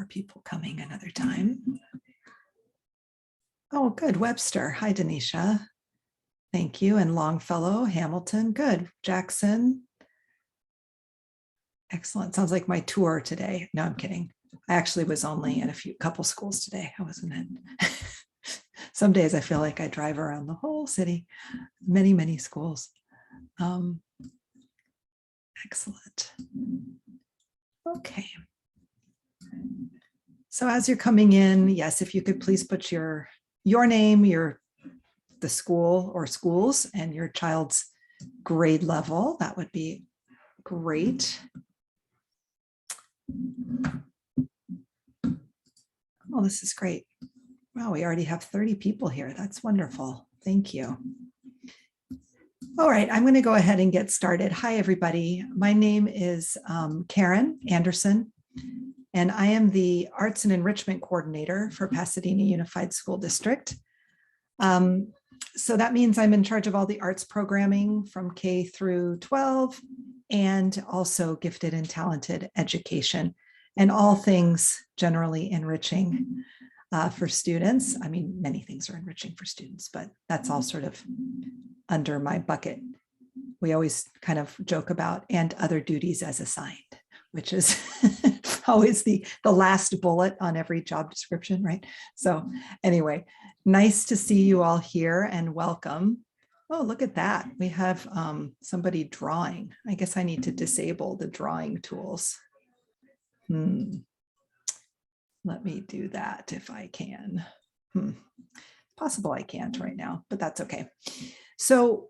for people coming another time. Oh, good. Webster. Hi, Denisha. Thank you. And Longfellow, Hamilton. Good. Jackson. Excellent. Sounds like my tour today. No, I'm kidding. I actually was only at a couple schools today. I wasn't in. Some days I feel like I drive around the whole city, many, many schools. Excellent. Okay. So as you're coming in, yes, if you could please put your name, the school or schools, and your child's grade level, that would be great. Oh, this is great. Wow, we already have 30 people here. That's wonderful. Thank you. All right, I'm going to go ahead and get started. Hi, everybody. My name is Karen Anderson, and I am the Arts and Enrichment Coordinator for Pasadena Unified School District. So that means I'm in charge of all the arts programming from K through 12, and also gifted and talented education, and all things generally enriching for students. I mean, many things are enriching for students, but that's all sort of under my bucket. We always kind of joke about and other duties as assigned, which is always the last bullet on every job description, right? So anyway, nice to see you all here and welcome. Oh, look at that. We have somebody drawing. I guess I need to disable the drawing tools. Let me do that if I can. Possible I can't right now, but that's okay. So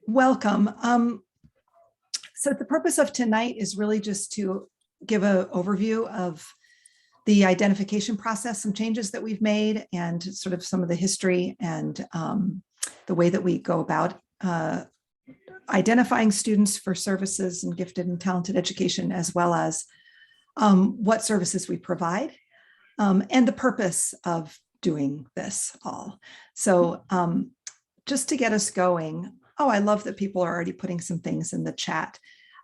welcome. So the purpose of tonight is really just to give an overview of the identification process, some changes that we've made, and sort of some of the history and the way that we go about identifying students for services and gifted and talented education, as well as what services we provide, and the purpose of doing this all. So just to get us going, oh, I love that people are already putting some things in the chat.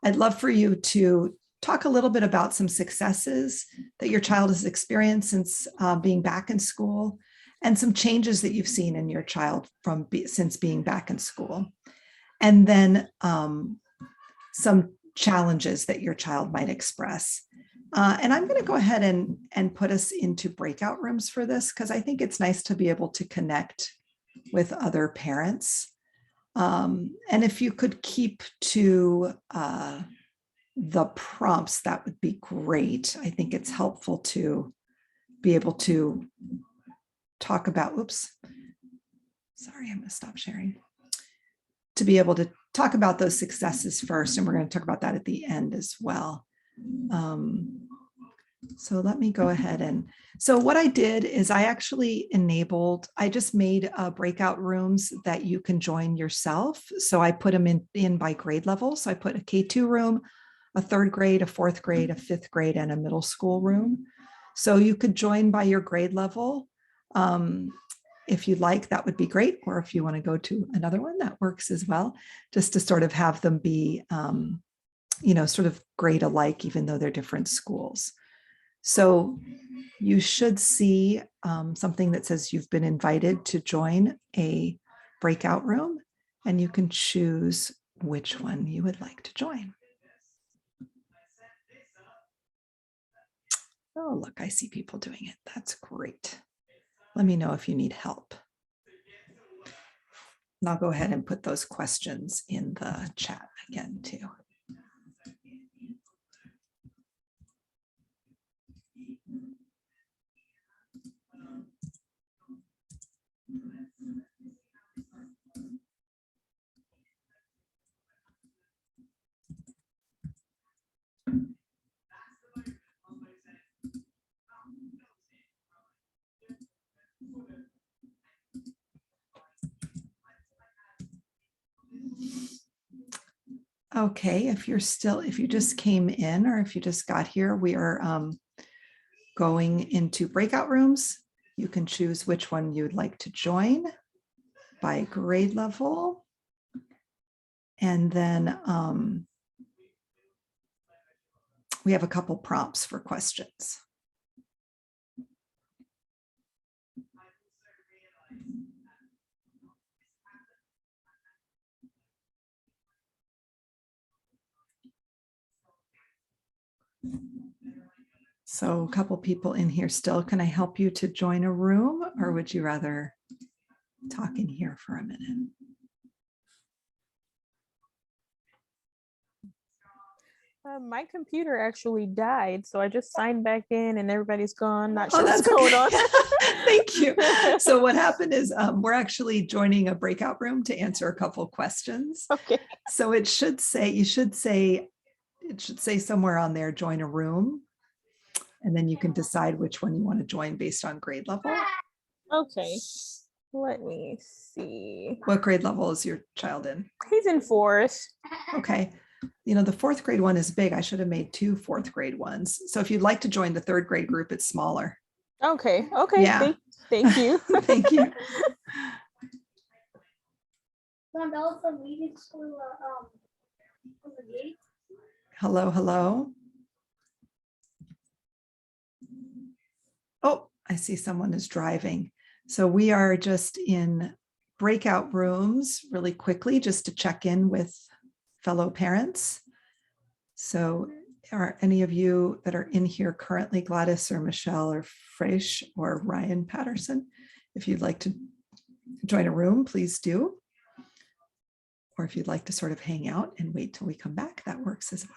I'd love for you to talk a little bit about some successes that your child has experienced since being back in school, and some changes that you've seen in your child since being back in school. And then some challenges that your child might express. And I'm going to go ahead and put us into breakout rooms for this, because I think it's nice to be able to connect with other parents. And if you could keep to the prompts, that would be great. I think it's helpful to be able to talk about, oops, sorry, I'm going to stop sharing. To be able to talk about those successes first, and we're going to talk about that at the end as well. So let me go ahead and, so what I did is I actually I just made breakout rooms that you can join yourself. So I put them in by grade level. So I put a K2 room, a third grade, a fourth grade, a fifth grade, and a middle school room. So you could join by your grade level. If you'd like, that would be great. Or if you want to go to another one, that works as well, just to sort of have them be, sort of grade alike, even though they're different schools. So you should see something that says you've been invited to join a breakout room, and you can choose which one you would like to join. Oh, look, I see people doing it. That's great. Let me know if you need help. And I'll go ahead and put those questions in the chat again, too. Okay, if you just came in, or if you just got here, we are going into breakout rooms. You can choose which one you'd like to join by grade level. And then we have a couple prompts for questions. So a couple people in here still. Can I help you to join a room, or would you rather talk in here for a minute? My computer actually died, so I just signed back in and everybody's gone. Not Oh, sure what's that's going okay. on. Thank you. So what happened is we're actually joining a breakout room to answer a couple of questions. Okay. So it should say somewhere on there, join a room. And then you can decide which one you want to join based on grade level. Okay. Let me see. What grade level is your child in? He's in fourth. Okay. You know, the fourth grade one is big. I should have made 2 fourth grade ones. So if you'd like to join the third grade group, it's smaller. Okay. Okay. Yeah. Thank you. Thank you. Hello, hello. Oh, I see someone is driving. So we are just in breakout rooms really quickly just to check in with fellow parents. So are any of you that are in here currently, Gladys or Michelle or Fresh or Ryan Patterson? If you'd like to join a room, please do. Or if you'd like to sort of hang out and wait till we come back, that works as well.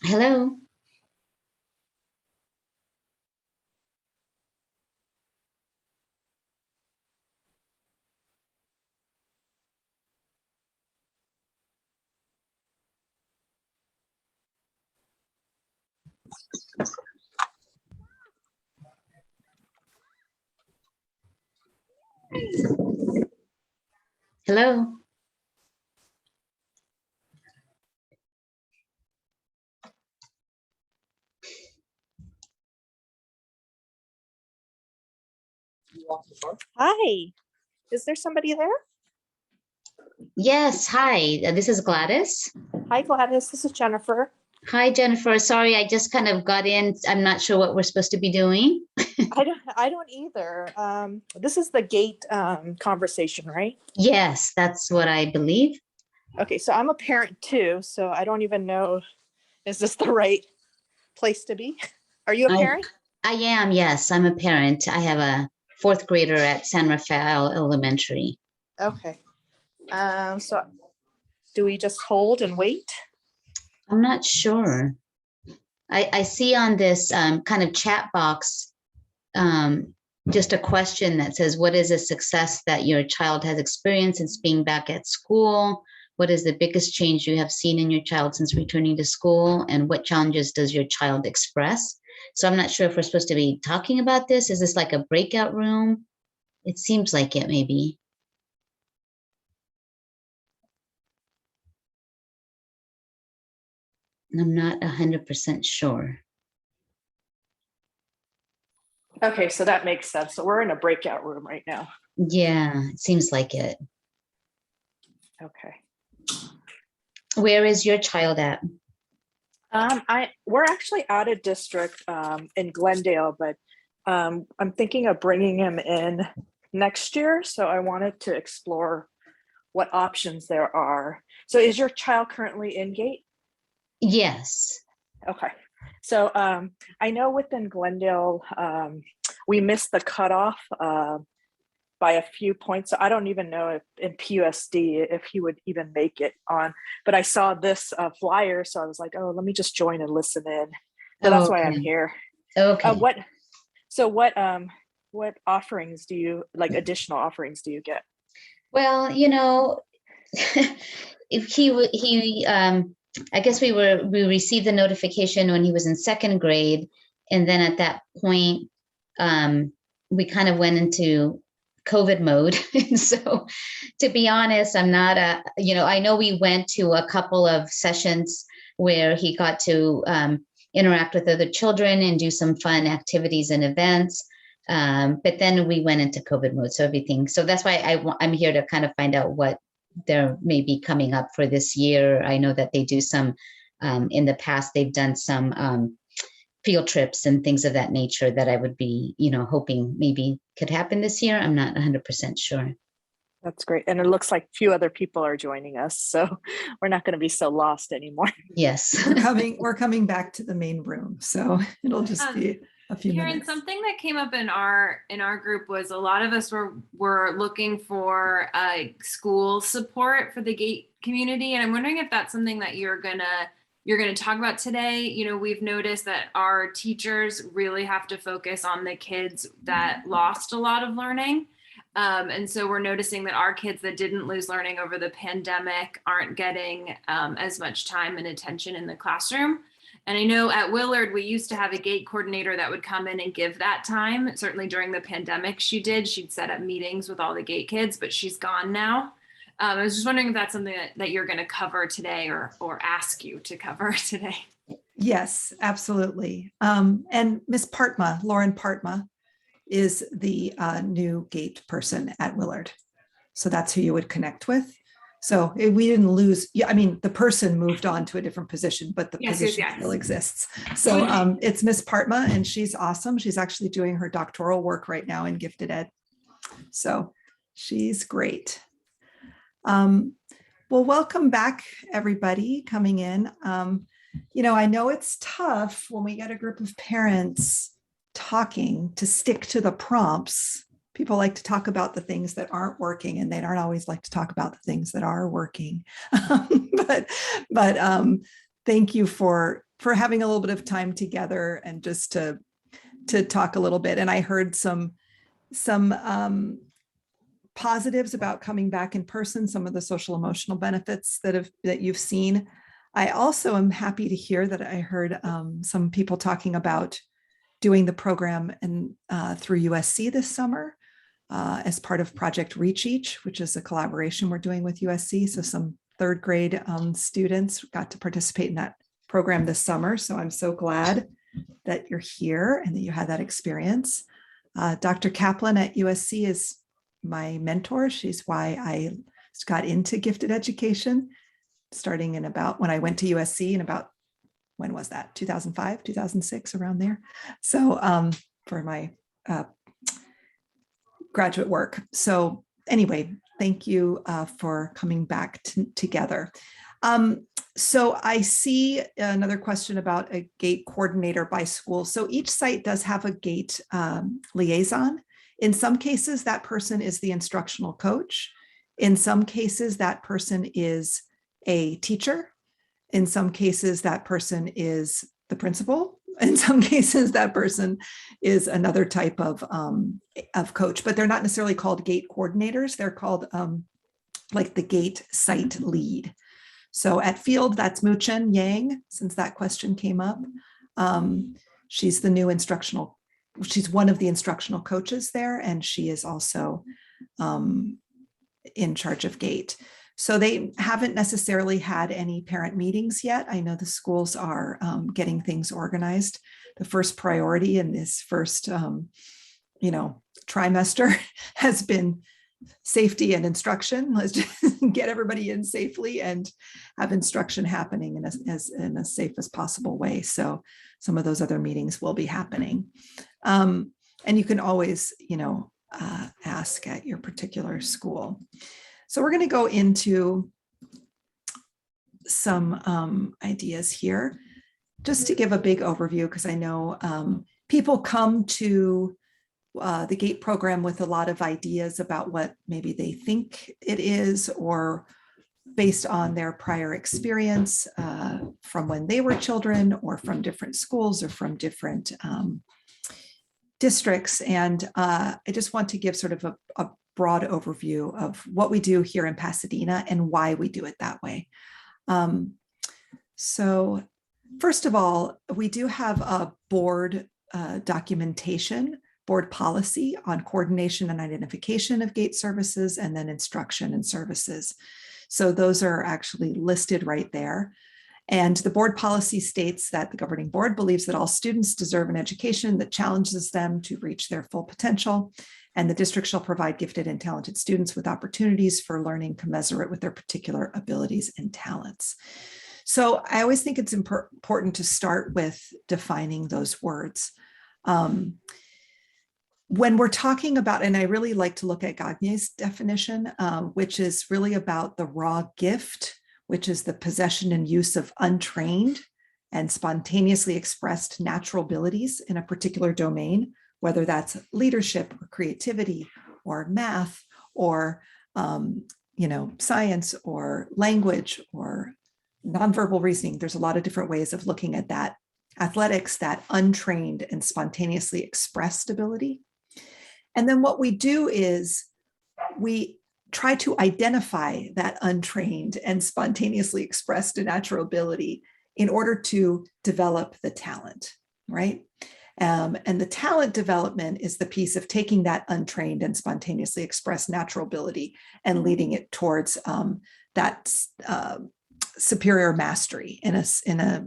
Hello. Hello. Hi, is there somebody there? Yes, hi, this is Gladys. Hi, Gladys. This is Jennifer. Hi, Jennifer. Sorry, I just kind of got in. I'm not sure what we're supposed to be doing. I don't either. This is the gate conversation, right? Yes, that's what I believe. Okay, so I'm a parent too, so I don't even know, is this the right place to be? Are you a parent? I am, yes, I'm a parent. I have a fourth grader at San Rafael Elementary. Okay. So do we just hold and wait? I'm not sure. I see on this kind of chat box just a question that says, what is a success that your child has experienced since being back at school? What is the biggest change you have seen in your child since returning to school? And what challenges does your child express? So I'm not sure if we're supposed to be talking about this. Is this like a breakout room? It seems like it maybe. I'm not 100% sure. Okay, so that makes sense. So we're in a breakout room right now. Yeah, it seems like it. Okay. Where is your child at? We're actually out of district in Glendale, but I'm thinking of bringing him in next year. So I wanted to explore what options there are. So is your child currently in Gate? Yes. Okay. So I know within Glendale, we missed the cutoff by a few points. So I don't even know if in PUSD, if he would even make it on, but I saw this flyer. So I was like, oh, let me just join and listen in. So that's why I'm here. Okay. What offerings do you, like additional offerings do you get? Well, you know, if I guess we received the notification when he was in second grade. And then at that point, we kind of went into COVID mode. And so to be honest, I'm not I know we went to a couple of sessions where he got to interact with other children and do some fun activities and events. But then we went into COVID mode. So that's why I'm here to kind of find out what there may be coming up for this year. I know that they do some, in the past, they've done some field trips and things of that nature that I would be, hoping maybe could happen this year. I'm not 100% sure. That's great. And it looks like a few other people are joining us. So we're not going to be so lost anymore. Yes. We're coming back to the main room. So it'll just be a few Karen, minutes. something that came up in our group was a lot of us were looking for school support for the Gate community. And I'm wondering if that's something that you're gonna talk about today. We've noticed that our teachers really have to focus on the kids that lost a lot of learning. And so we're noticing that our kids that didn't lose learning over the pandemic aren't getting as much time and attention in the classroom. And I know at Willard, we used to have a Gate coordinator that would come in and give that time. Certainly during the pandemic, she'd set up meetings with all the Gate kids, but she's gone now. I was just wondering if that's something that you're going to cover today or ask you to cover today. Yes, absolutely. And Miss Partma, Lauren Partma, is the new Gate person at Willard. So that's who you would connect with. So we didn't lose. Yeah, I mean, the person moved on to a different position, but the position still exists. So it's Miss Partma, and she's awesome. She's actually doing her doctoral work right now in gifted ed. So she's great. Well, welcome back, everybody coming in. I know it's tough when we get a group of parents talking to stick to the prompts. People like to talk about the things that aren't working, and they don't always like to talk about the things that are working. But thank you for having a little bit of time together and just to talk a little bit. And I heard some positives about coming back in person, some of the social emotional benefits that you've seen. I also am happy to hear that I heard some people talking about doing the program through USC this summer as part of Project Reach Each, which is a collaboration we're doing with USC. So some third grade students got to participate in that program this summer. So I'm so glad that you're here and that you had that experience. Dr. Kaplan at USC is my mentor. She's why I got into gifted education, starting in about when I went to USC in about, when was that? 2005, 2006, around there. So for my graduate work. So anyway, thank you for coming back together. So I see another question about a GATE coordinator by school. So each site does have a GATE liaison. In some cases, that person is the instructional coach. In some cases, that person is a teacher. In some cases, that person is the principal. In some cases, that person is another type of coach, but they're not necessarily called GATE coordinators. They're called like the GATE site lead. So at Field, that's Muchen Yang, since that question came up. She's the new instructional, she's one of the instructional coaches there, and she is also in charge of GATE. So they haven't necessarily had any parent meetings yet. I know the schools are getting things organized. The first priority in this first, trimester has been safety and instruction. Let's just get everybody in safely and have instruction happening in a safe as possible way. So some of those other meetings will be happening. And you can always, ask at your particular school. So we're going to go into some ideas here, just to give a big overview, because I know people come to the GATE program with a lot of ideas about what maybe they think it is, or based on their prior experience from when they were children, or from different schools, or from different districts. And I just want to give sort of a broad overview of what we do here in Pasadena and why we do it that way. So first of all, we do have a board documentation, board policy on coordination and identification of GATE services, and then instruction and services. So those are actually listed right there. And the board policy states that the governing board believes that all students deserve an education that challenges them to reach their full potential, and the district shall provide gifted and talented students with opportunities for learning commensurate with their particular abilities and talents. So I always think it's important to start with defining those words. When we're talking about, and I really like to look at Gagne's definition, which is really about the raw gift, which is the possession and use of untrained and spontaneously expressed natural abilities in a particular domain, whether that's leadership or creativity or math or science or language or nonverbal reasoning. There's a lot of different ways of looking at that. Athletics, that untrained and spontaneously expressed ability. And then what we do is we try to identify that untrained and spontaneously expressed natural ability in order to develop the talent, right? And the talent development is the piece of taking that untrained and spontaneously expressed natural ability and leading it towards that superior mastery of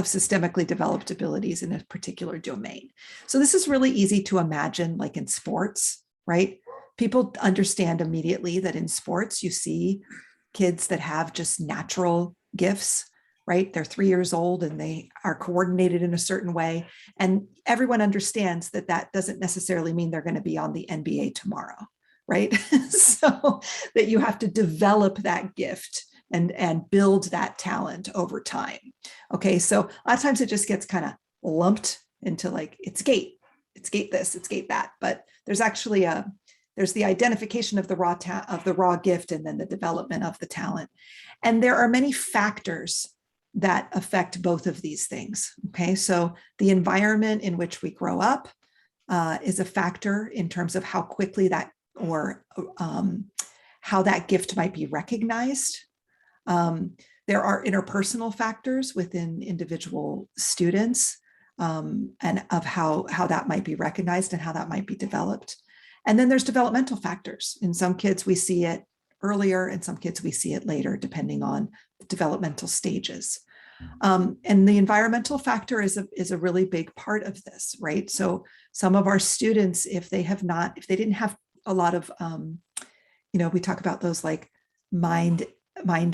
systemically developed abilities in a particular domain. So this is really easy to imagine, like in sports, right? People understand immediately that in sports, you see kids that have just natural gifts, right? They're 3 years old and they are coordinated in a certain way. And everyone understands that that doesn't necessarily mean they're going to be on the NBA tomorrow, right? So that you have to develop that gift and build that talent over time. Okay, so a lot of times it just gets kind of lumped into like, it's GATE this, it's GATE that, but there's actually there's the identification of the raw gift and then the development of the talent. And there are many factors that affect both of these things. Okay, so the environment in which we grow up is a factor in terms of how quickly that or how that gift might be recognized. There are interpersonal factors within individual students and of how that might be recognized and how that might be developed. And then there's developmental factors. In some kids, we see it earlier, in some kids, we see it later, depending on the developmental stages. And the environmental factor is a really big part of this, right? So some of our students, if they didn't have a lot of, we talk about those like mind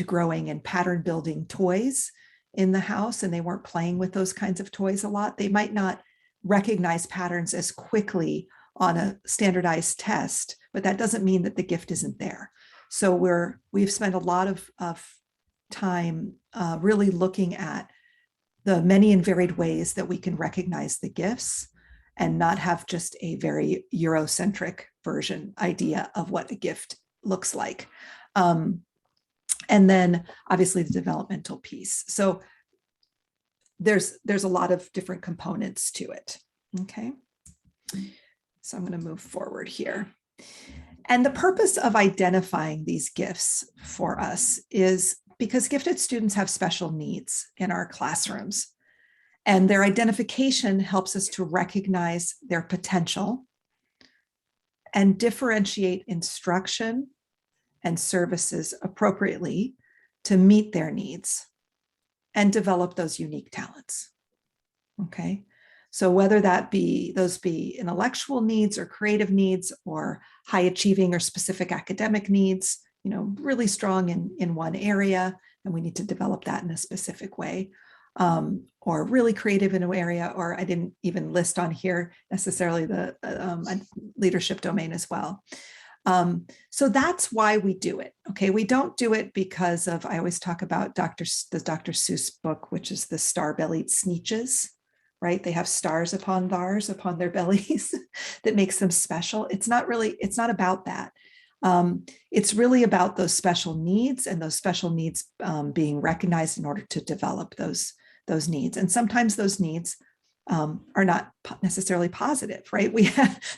growing and pattern building toys in the house, and they weren't playing with those kinds of toys a lot, they might not recognize patterns as quickly on a standardized test, but that doesn't mean that the gift isn't there. So we've spent a lot of time really looking at the many and varied ways that we can recognize the gifts and not have just a very Eurocentric idea of what a gift looks like. And then obviously the developmental piece. So there's a lot of different components to it. Okay. So I'm going to move forward here. And the purpose of identifying these gifts for us is because gifted students have special needs in our classrooms, and their identification helps us to recognize their potential and differentiate instruction and services appropriately to meet their needs and develop those unique talents. Okay. So whether those be intellectual needs or creative needs or high achieving or specific academic needs, really strong in one area, and we need to develop that in a specific way, or really creative in an area, or I didn't even list on here necessarily the leadership domain as well. So that's why we do it. Okay, we don't do it because of, I always talk about the Dr. Seuss book, which is the star-bellied Sneetches, right? They have stars upon bars upon their bellies that makes them special. It's not about that. It's really about those special needs, and those special needs being recognized in order to develop those needs. And sometimes those needs are not necessarily positive, right?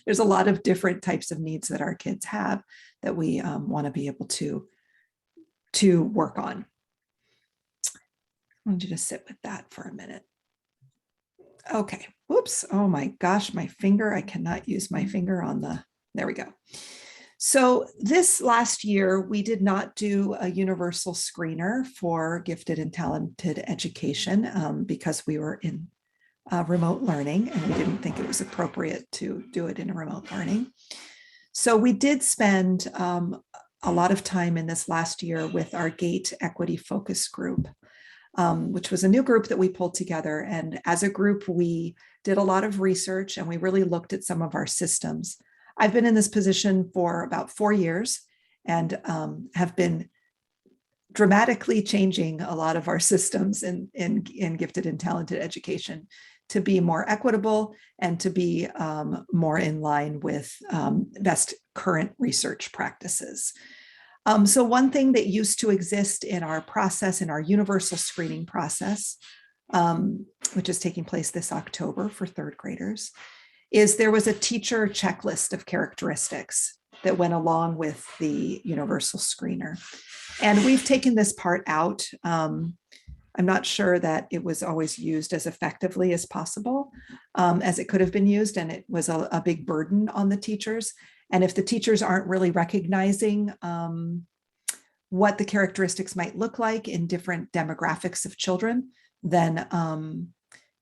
There's a lot of different types of needs that our kids have that we want to be able to work on. I want you to sit with that for a minute. Okay, whoops, oh my gosh, my finger, I cannot use my finger there we go. So this last year, we did not do a universal screener for gifted and talented education because we were in remote learning, and we didn't think it was appropriate to do it in a remote learning. So we did spend a lot of time in this last year with our GATE Equity Focus Group, which was a new group that we pulled together. And as a group, we did a lot of research, and we really looked at some of our systems. I've been in this position for about 4 years and have been dramatically changing a lot of our systems in gifted and talented education to be more equitable and to be more in line with best current research practices. So one thing that used to exist in our process, in our universal screening process, which is taking place this October for third graders, is there was a teacher checklist of characteristics that went along with the universal screener. And we've taken this part out. I'm not sure that it was always used as effectively as possible as it could have been used, and it was a big burden on the teachers. And if the teachers aren't really recognizing what the characteristics might look like in different demographics of children, then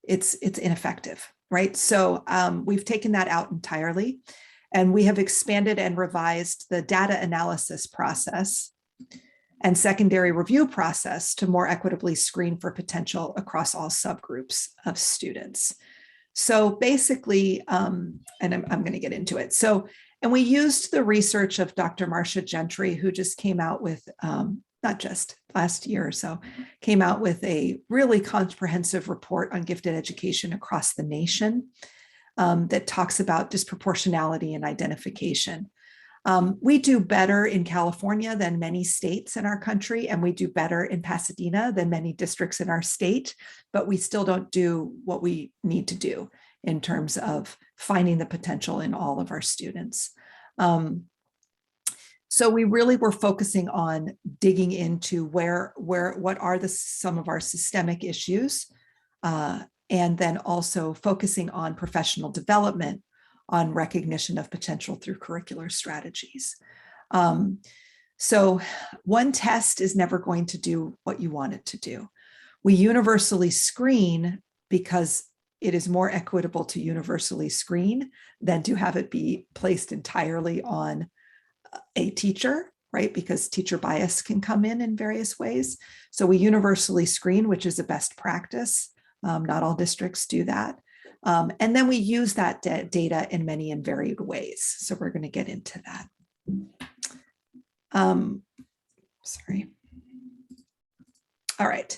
it's ineffective, right? So we've taken that out entirely, and we have expanded and revised the data analysis process and secondary review process to more equitably screen for potential across all subgroups of students. So basically, and I'm going to get into it. So, and we used the research of Dr. Marcia Gentry, who just came out with, not just last year or so, came out with a really comprehensive report on gifted education across the nation that talks about disproportionality and identification. We do better in California than many states in our country, and we do better in Pasadena than many districts in our state, but we still don't do what we need to do in terms of finding the potential in all of our students. So we really were focusing on digging into what are some of our systemic issues, and then also focusing on professional development, on recognition of potential through curricular strategies. So one test is never going to do what you want it to do. We universally screen because it is more equitable to universally screen than to have it be placed entirely on a teacher, right? Because teacher bias can come in various ways. So we universally screen, which is a best practice. Not all districts do that. And then we use that data in many and varied ways. So we're going to get into that. Sorry. All right.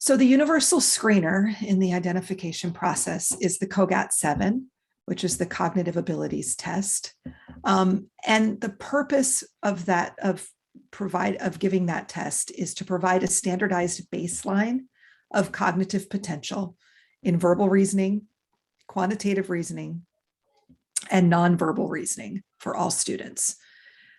So the universal screener in the identification process is the COGAT-7, which is the cognitive abilities test. And the purpose of that, of giving that test, is to provide a standardized baseline of cognitive potential in verbal reasoning, quantitative reasoning, and nonverbal reasoning for all students.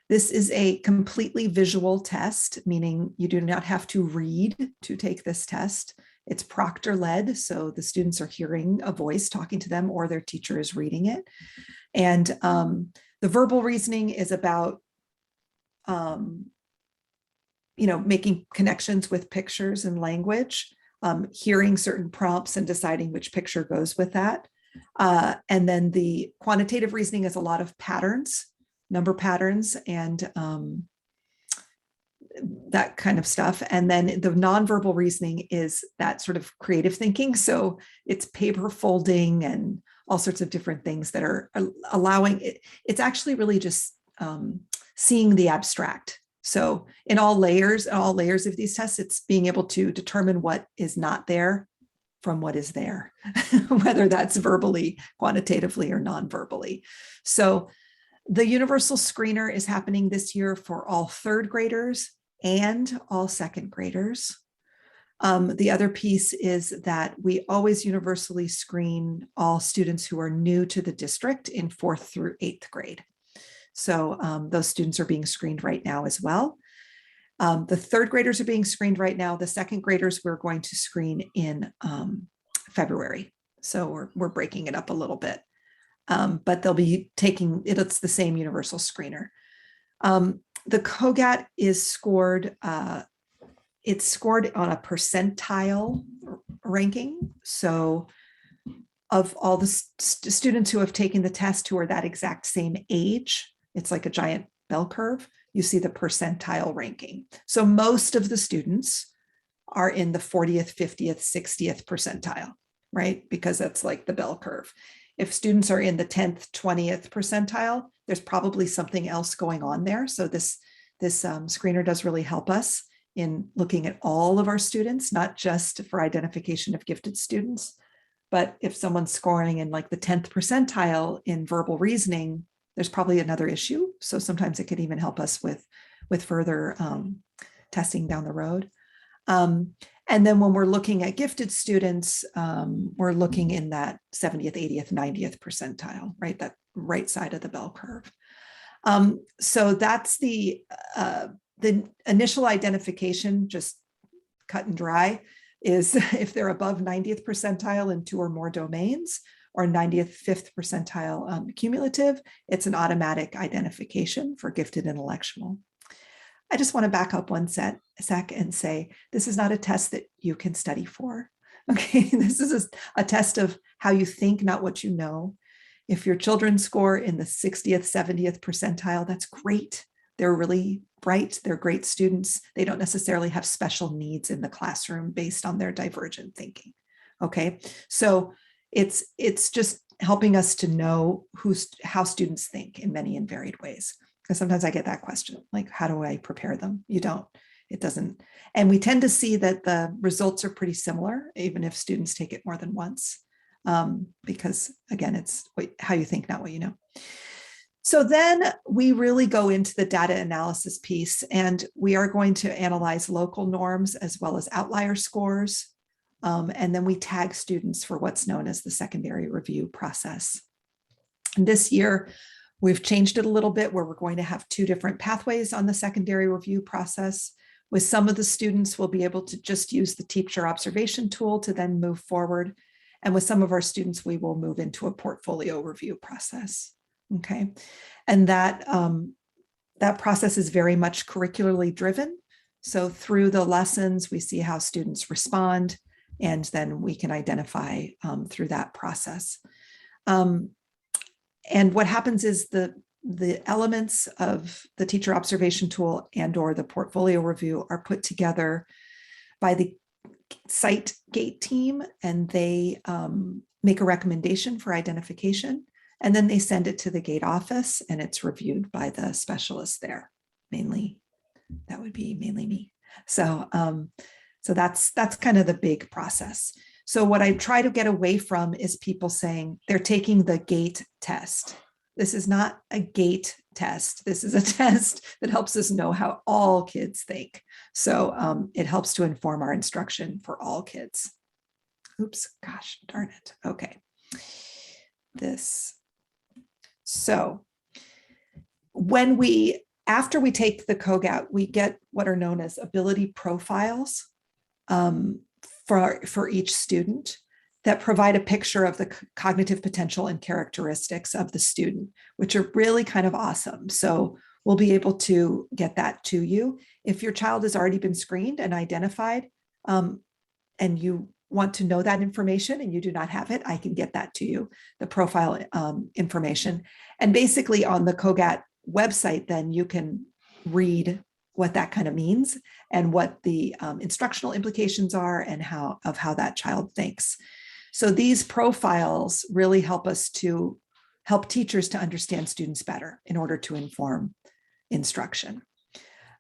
This is a completely visual test, meaning you do not have to read to take this test. It's proctor-led, so the students are hearing a voice talking to them or their teacher is reading it. And the verbal reasoning is about making connections with pictures and language, hearing certain prompts and deciding which picture goes with that. And then the quantitative reasoning is a lot of patterns, number patterns, and that kind of stuff. And then the nonverbal reasoning is that sort of creative thinking. So it's paper folding and all sorts of different things that are allowing it. It's actually really just seeing the abstract. So in all layers of these tests, it's being able to determine what is not there from what is there, whether that's verbally, quantitatively, or non-verbally. So the universal screener is happening this year for all third graders and all second graders. The other piece is that we always universally screen all students who are new to the district in 4th through 8th grade. So those students are being screened right now as well. The third graders are being screened right now. The second graders we're going to screen in February. So we're breaking it up a little bit. But they'll be taking it. It's the same universal screener. The COGAT is scored. It's scored on a percentile ranking. So of all the students who have taken the test who are that exact same age, it's like a giant bell curve. You see the percentile ranking. So most of the students are in the 40th, 50th, 60th percentile, right? Because that's like the bell curve. If students are in the 10th, 20th percentile, there's probably something else going on there. So this screener does really help us in looking at all of our students, not just for identification of gifted students, but if someone's scoring in like the 10th percentile in verbal reasoning, there's probably another issue. So sometimes it could even help us with further testing down the road. And then when we're looking at gifted students, we're looking in that 70th, 80th, 90th percentile, right? That right side of the bell curve. So that's the initial identification, just cut and dry, is if they're above 90th percentile in 2 or more domains, or 95th percentile cumulative, it's an automatic identification for gifted intellectual. I just want to back up one sec and say, this is not a test that you can study for. Okay, this is a test of how you think, not what you know. If your children score in the 60th, 70th percentile, that's great. They're really bright. They're great students. They don't necessarily have special needs in the classroom based on their divergent thinking. Okay, so it's just helping us to know how students think in many and varied ways. Because sometimes I get that question, like, how do I prepare them? You don't. It doesn't. And we tend to see that the results are pretty similar, even if students take it more than once. Because again, it's how you think, not what you know. So then we really go into the data analysis piece, and we are going to analyze local norms as well as outlier scores. And then we tag students for what's known as the secondary review process. And this year, we've changed it a little bit where we're going to have 2 different pathways on the secondary review process. With some of the students, we'll be able to just use the teacher observation tool to then move forward. And with some of our students, we will move into a portfolio review process. Okay. And that process is very much curricularly driven. So through the lessons, we see how students respond, and then we can identify through that process. And what happens is the elements of the teacher observation tool and or the portfolio review are put together by the site gate team, and they make a recommendation for identification, and then they send it to the gate office, and it's reviewed by the specialist there. Mainly, that would be mainly me. So that's kind of the big process. So what I try to get away from is people saying they're taking the gate test. This is not a gate test. This is a test that helps us know how all kids think. So it helps to inform our instruction for all kids. Oops, gosh, darn it. Okay. So after we take the COGAT, we get what are known as ability profiles for each student that provide a picture of the cognitive potential and characteristics of the student, which are really kind of awesome. So we'll be able to get that to you. If your child has already been screened and identified, and you want to know that information and you do not have it, I can get that to you, the profile information. And basically on the COGAT website, then you can read what that kind of means and what the instructional implications are and how that child thinks. So these profiles really help teachers to understand students better in order to inform instruction.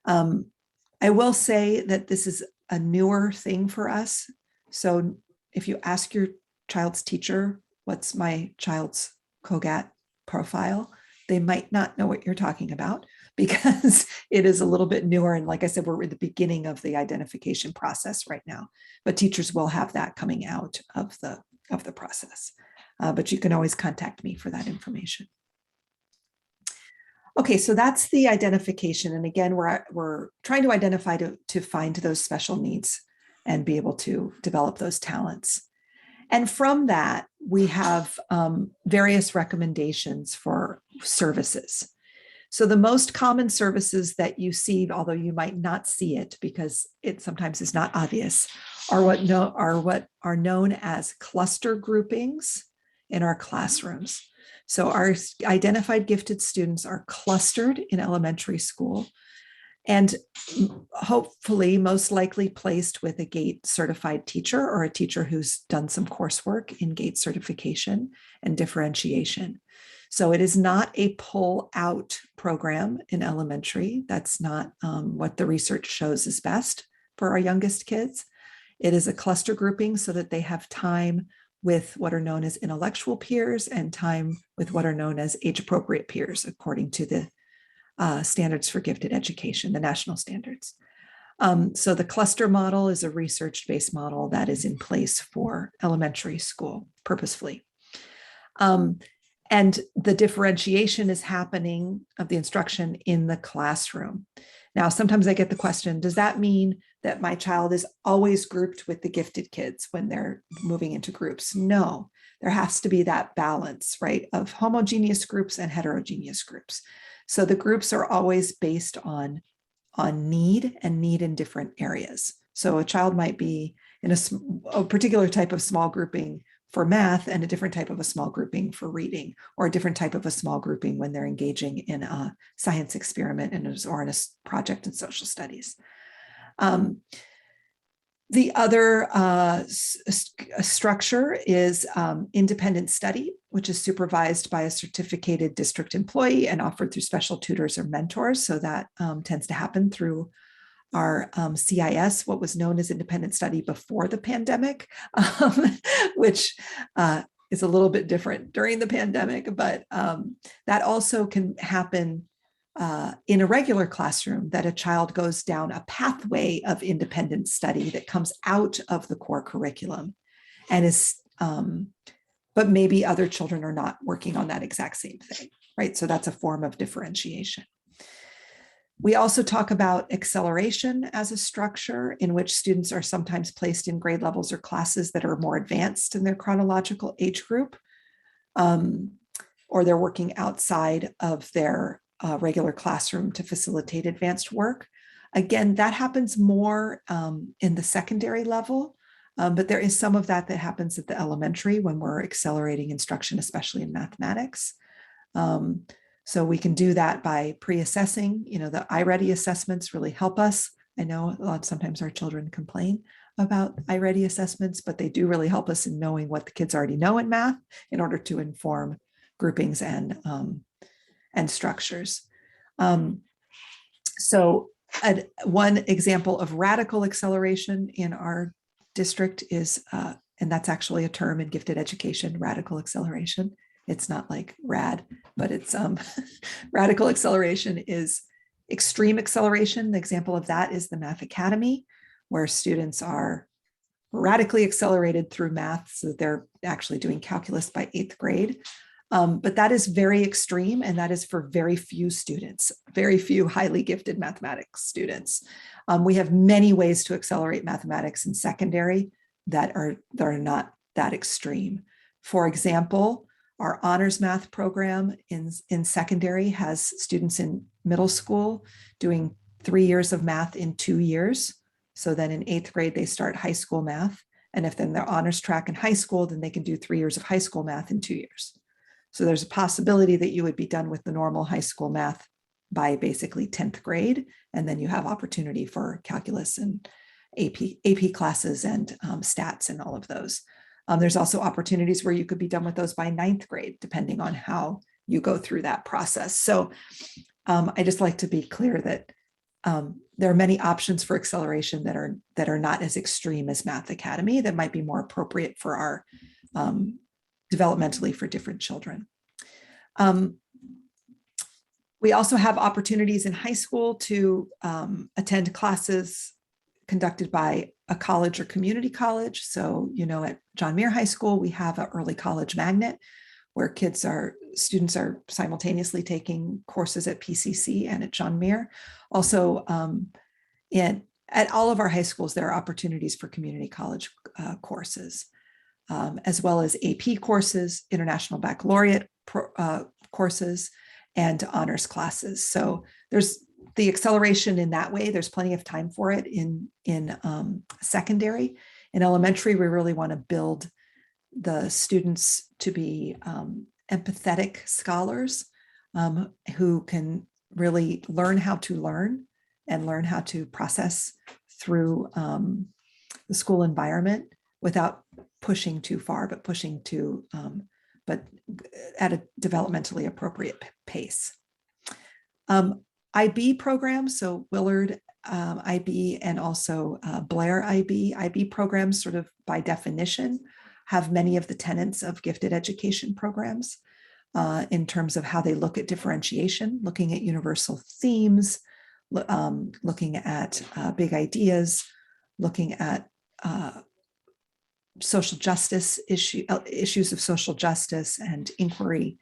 I will say that this is a newer thing for us. So if you ask your child's teacher, what's my child's COGAT profile, they might not know what you're talking about because it is a little bit newer. And like I said, we're at the beginning of the identification process right now, but teachers will have that coming out of the process. But you can always contact me for that information. Okay, so that's the identification. And again, we're trying to identify to find those special needs and be able to develop those talents. And from that, we have various recommendations for services. So the most common services that you see, although you might not see it because it sometimes is not obvious, are what are known as cluster groupings in our classrooms. So our identified gifted students are clustered in elementary school and hopefully most likely placed with a GATE certified teacher or a teacher who's done some coursework in GATE certification and differentiation. So it is not a pull out program in elementary. That's not what the research shows is best for our youngest kids. It is a cluster grouping so that they have time with what are known as intellectual peers and time with what are known as age appropriate peers, according to the standards for gifted education, the national standards. So the cluster model is a research-based model that is in place for elementary school purposefully. And the differentiation is happening of the instruction in the classroom. Now, sometimes I get the question, does that mean that my child is always grouped with the gifted kids when they're moving into groups? No, there has to be that balance, right, of homogeneous groups and heterogeneous groups. So the groups are always based on need and need in different areas. So a child might be in a particular type of small grouping for math and a different type of a small grouping for reading, or a different type of a small grouping when they're engaging in a science experiment or in a project in social studies. The other structure is independent study, which is supervised by a certificated district employee and offered through special tutors or mentors. So that tends to happen through our CIS, what was known as independent study before the pandemic, which is a little bit different during the pandemic, but that also can happen in a regular classroom, that a child goes down a pathway of independent study that comes out of the core curriculum and is, but maybe other children are not working on that exact same thing, right? So that's a form of differentiation. We also talk about acceleration as a structure in which students are sometimes placed in grade levels or classes that are more advanced in their chronological age group, or they're working outside of their regular classroom to facilitate advanced work. Again, that happens more in the secondary level, but there is some of that that happens at the elementary when we're accelerating instruction, especially in mathematics. So we can do that by pre-assessing. The iReady assessments really help us. I know sometimes our children complain about iReady assessments, but they do really help us in knowing what the kids already know in math in order to inform groupings and structures. So one example of radical acceleration in our district is, and that's actually a term in gifted education, radical acceleration. It's not like rad, but it's radical acceleration is extreme acceleration. The example of that is the Math Academy, where students are radically accelerated through math, so that they're actually doing calculus by 8th grade. But that is very extreme, and that is for very few students, very few highly gifted mathematics students. We have many ways to accelerate mathematics in secondary that are not that extreme. For example, our honors math program in secondary has students in middle school doing 3 years of math in 2 years. So then in 8th grade, they start high school math. And if then they're honors track in high school, then they can do 3 years of high school math in 2 years. So there's a possibility that you would be done with the normal high school math by basically 10th grade. And then you have opportunity for calculus and AP classes and stats and all of those. There's also opportunities where you could be done with those by 9th grade, depending on how you go through that process. So I just like to be clear that there are many options for acceleration that are not as extreme as Math Academy, that might be more appropriate for our developmentally for different children. We also have opportunities in high school to attend classes conducted by a college or community college. So, at John Muir High School, we have an early college magnet where students are simultaneously taking courses at PCC and at John Muir. Also, at all of our high schools, there are opportunities for community college courses, as well as AP courses, International Baccalaureate courses, and honors classes. So there's the acceleration in that way. There's plenty of time for it in secondary. In elementary, we really want to build the students to be empathetic scholars who can really learn how to learn and learn how to process through the school environment without pushing too far, but pushing to, but at a developmentally appropriate pace. IB programs, so Willard IB and also Blair IB. IB programs, sort of by definition, have many of the tenets of gifted education programs in terms of how they look at differentiation, looking at universal themes, looking at big ideas, looking at social justice issues of social justice and inquiry.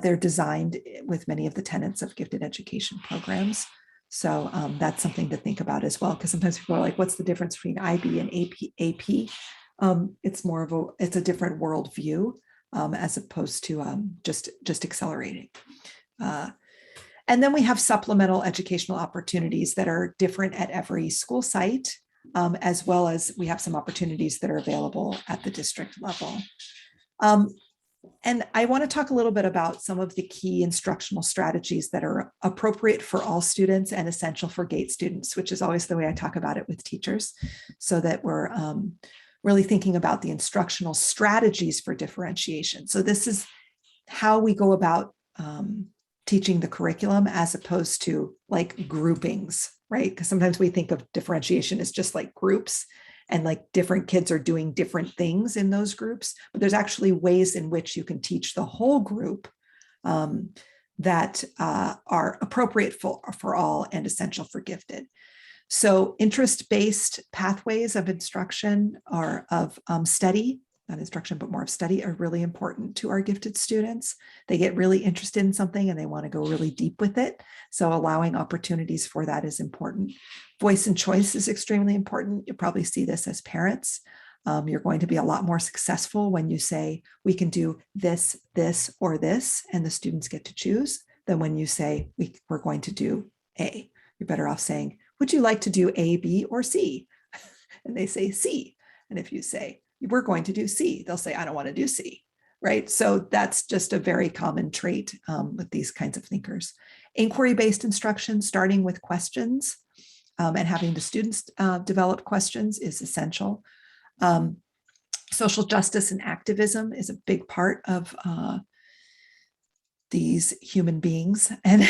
They're designed with many of the tenets of gifted education programs. So that's something to think about as well, because sometimes people are like, what's the difference between IB and AP? It's a different worldview as opposed to just accelerating. And then we have supplemental educational opportunities that are different at every school site, as well as we have some opportunities that are available at the district level. And I want to talk a little bit about some of the key instructional strategies that are appropriate for all students and essential for GATE students, which is always the way I talk about it with teachers, so that we're really thinking about the instructional strategies for differentiation. So this is how we go about teaching the curriculum as opposed to like groupings, right? Because sometimes we think of differentiation as just like groups, and like different kids are doing different things in those groups, but there's actually ways in which you can teach the whole group that are appropriate for all and essential for gifted. So interest-based pathways of instruction or of study, not instruction, but more of study, are really important to our gifted students. They get really interested in something and they want to go really deep with it. So allowing opportunities for that is important. Voice and choice is extremely important. You probably see this as parents. You're going to be a lot more successful when you say, we can do this, this, or this, and the students get to choose, than when you say, we're going to do A. You're better off saying, would you like to do A, B, or C? And they say C. And if you say, we're going to do C, they'll say, I don't want to do C, right? So that's just a very common trait with these kinds of thinkers. Inquiry-based instruction, starting with questions and having the students develop questions is essential. Social justice and activism is a big part of these human beings and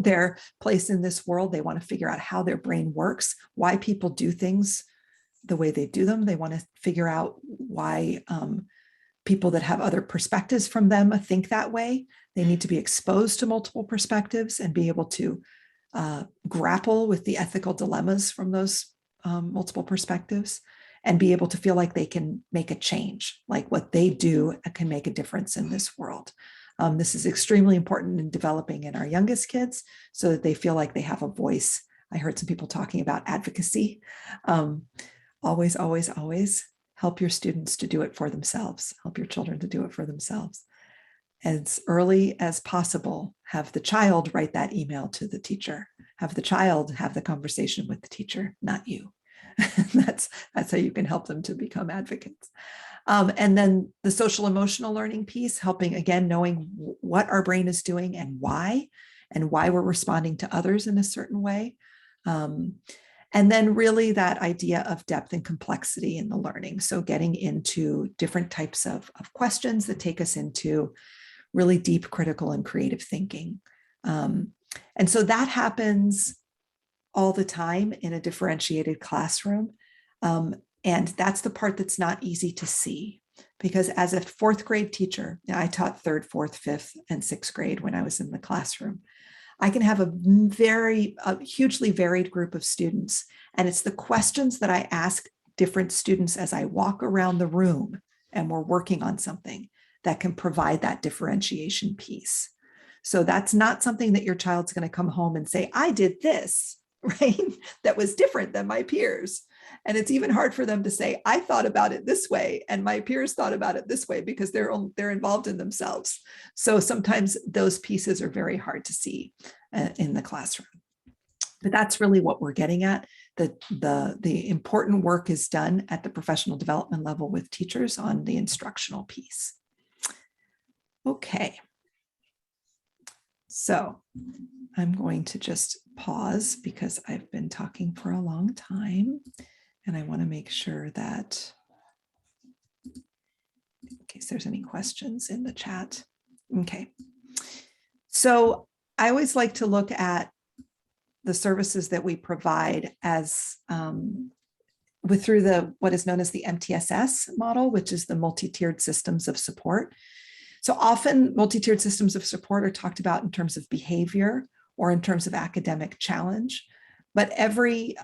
their place in this world. They want to figure out how their brain works, why people do things the way they do them. They want to figure out why people that have other perspectives from them think that way. They need to be exposed to multiple perspectives and be able to grapple with the ethical dilemmas from those multiple perspectives and be able to feel like they can make a change, like what they do can make a difference in this world. This is extremely important in developing in our youngest kids so that they feel like they have a voice. I heard some people talking about advocacy. Always, always, always help your students to do it for themselves. Help your children to do it for themselves. As early as possible, have the child write that email to the teacher. Have the child have the conversation with the teacher, not you. That's how you can help them to become advocates. And then the social emotional learning piece, helping, again, knowing what our brain is doing and why we're responding to others in a certain way. And then really that idea of depth and complexity in the learning. So getting into different types of questions that take us into really deep critical and creative thinking. And so that happens all the time in a differentiated classroom. And that's the part that's not easy to see, because as a fourth grade teacher, I taught third, fourth, fifth, and sixth grade when I was in the classroom. I can have a hugely varied group of students. And it's the questions that I ask different students as I walk around the room and we're working on something that can provide that differentiation piece. So that's not something that your child's going to come home and say, I did this, right? That was different than my peers. And it's even hard for them to say, I thought about it this way and my peers thought about it this way, because they're involved in themselves. So sometimes those pieces are very hard to see in the classroom. But that's really what we're getting at. The important work is done at the professional development level with teachers on the instructional piece. Okay. So I'm going to just pause because I've been talking for a long time. And I want to make sure that, in case there's any questions in the chat. Okay. So I always like to look at the services that we provide as through what is known as the MTSS model, which is the multi-tiered systems of support. So often multi-tiered systems of support are talked about in terms of behavior or in terms of academic challenge, but every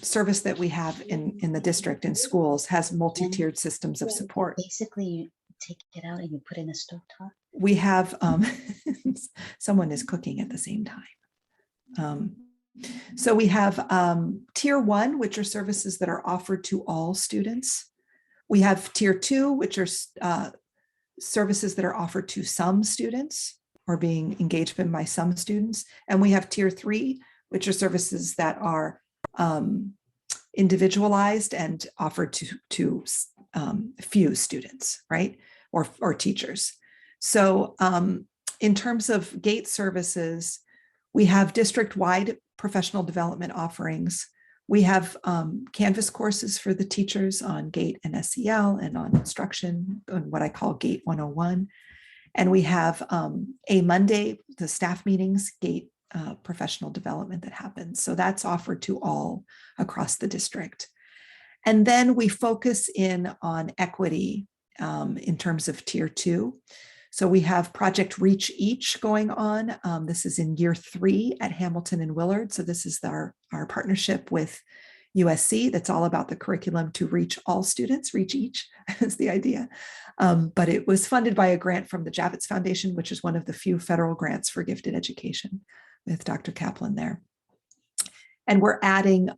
service that we have in the district in schools has multi-tiered systems of support. Basically, you take it out and you put in a stovetop. We have someone is cooking at the same time. So we have tier 1, which are services that are offered to all students. We have tier 2, which are services that are offered to some students or being engaged in by some students. And we have tier 3, which are services that are individualized and offered to few students, right? Or teachers. So in terms of GATE services, we have district-wide professional development offerings. We have Canvas courses for the teachers on GATE and SEL and on instruction, on what I call GATE 101. And we have a Monday, the staff meetings, GATE professional development that happens. So that's offered to all across the district. And then we focus in on equity in terms of tier 2. So we have Project Reach Each going on. This is in year 3 at Hamilton and Willard. So this is our partnership with USC. That's all about the curriculum to reach all students. Reach Each is the idea. But it was funded by a grant from the Javits Foundation, which is one of the few federal grants for gifted education, with Dr. Kaplan there. And we're adding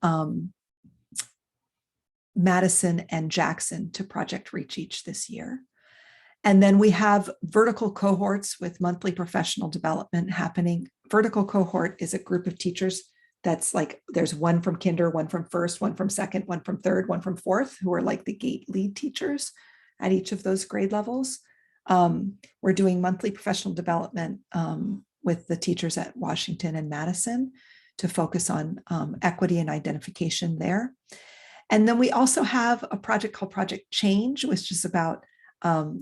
Madison and Jackson to Project Reach Each this year. And then we have vertical cohorts with monthly professional development happening. Vertical cohort is a group of teachers that's like, there's one from kinder, one from first, one from second, one from third, one from fourth, who are like the gate lead teachers at each of those grade levels. We're doing monthly professional development with the teachers at Washington and Madison to focus on equity and identification there. And then we also have a project called Project Change, which is about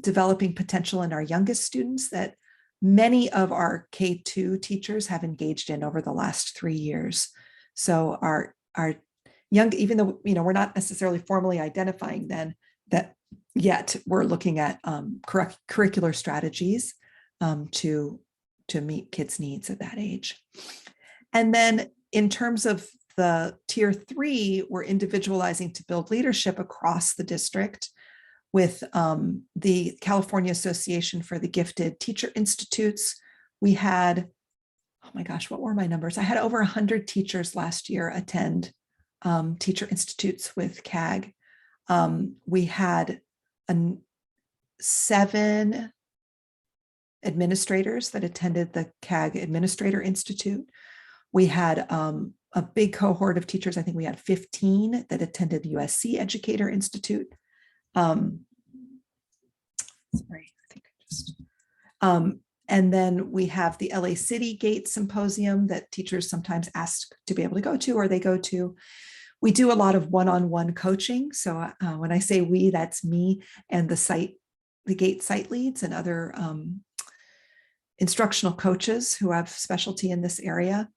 developing potential in our youngest students that many of our K-2 teachers have engaged in over the last 3 years. So our young, even though, you know, we're not necessarily formally identifying then that yet, we're looking at curricular strategies to meet kids' needs at that age. And then in terms of the tier 3, we're individualizing to build leadership across the district with the California Association for the Gifted Teacher Institutes. We had, oh my gosh, what were my numbers? I had over 100 teachers last year attend Teacher Institutes with CAG. We had 7 administrators that attended the CAG Administrator Institute. We had a big cohort of teachers. I think we had 15 that attended the USC Educator Institute. And then we have the LA City Gate Symposium that teachers sometimes ask to be able to go to, or they go to. We do a lot of one-on-one coaching. So when I say we, that's me and the Gate site leads and other instructional coaches who have specialty in this area.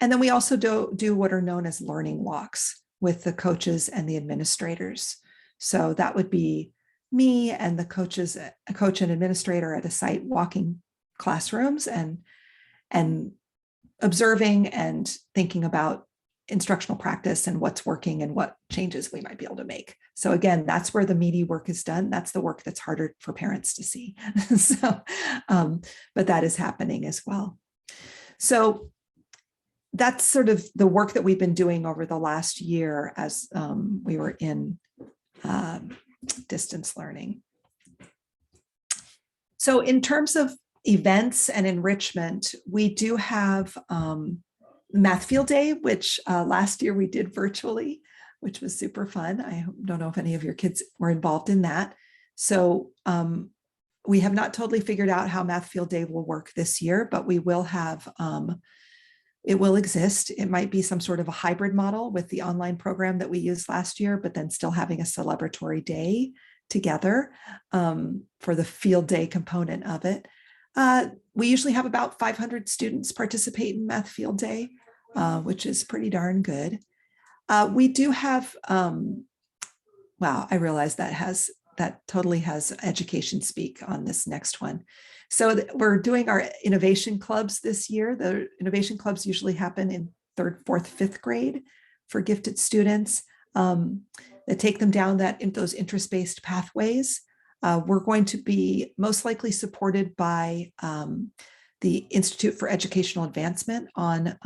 And then we also do what are known as learning walks with the coaches and the administrators. So that would be me and the coaches, a coach and administrator at a site walking classrooms and observing and thinking about instructional practice and what's working and what changes we might be able to make. So again, that's where the meaty work is done. That's the work that's harder for parents to see. So, but that is happening as well. So that's sort of the work that we've been doing over the last year as we were in distance learning. So in terms of events and enrichment, we do have Math Field Day, which last year we did virtually, which was super fun. I don't know if any of your kids were involved in that. So we have not totally figured out how Math Field Day will work this year, but we will have, it will exist. It might be some sort of a hybrid model with the online program that we used last year, but then still having a celebratory day together for the field day component of it. We usually have about 500 students participate in Math Field Day, which is pretty darn good. We do have, wow, I realize that totally has education speak on this next one. So we're doing our innovation clubs this year. The innovation clubs usually happen in 3rd, 4th, 5th grade for gifted students that take them down those interest-based pathways. We're going to be most likely supported by the Institute for Educational Advancement on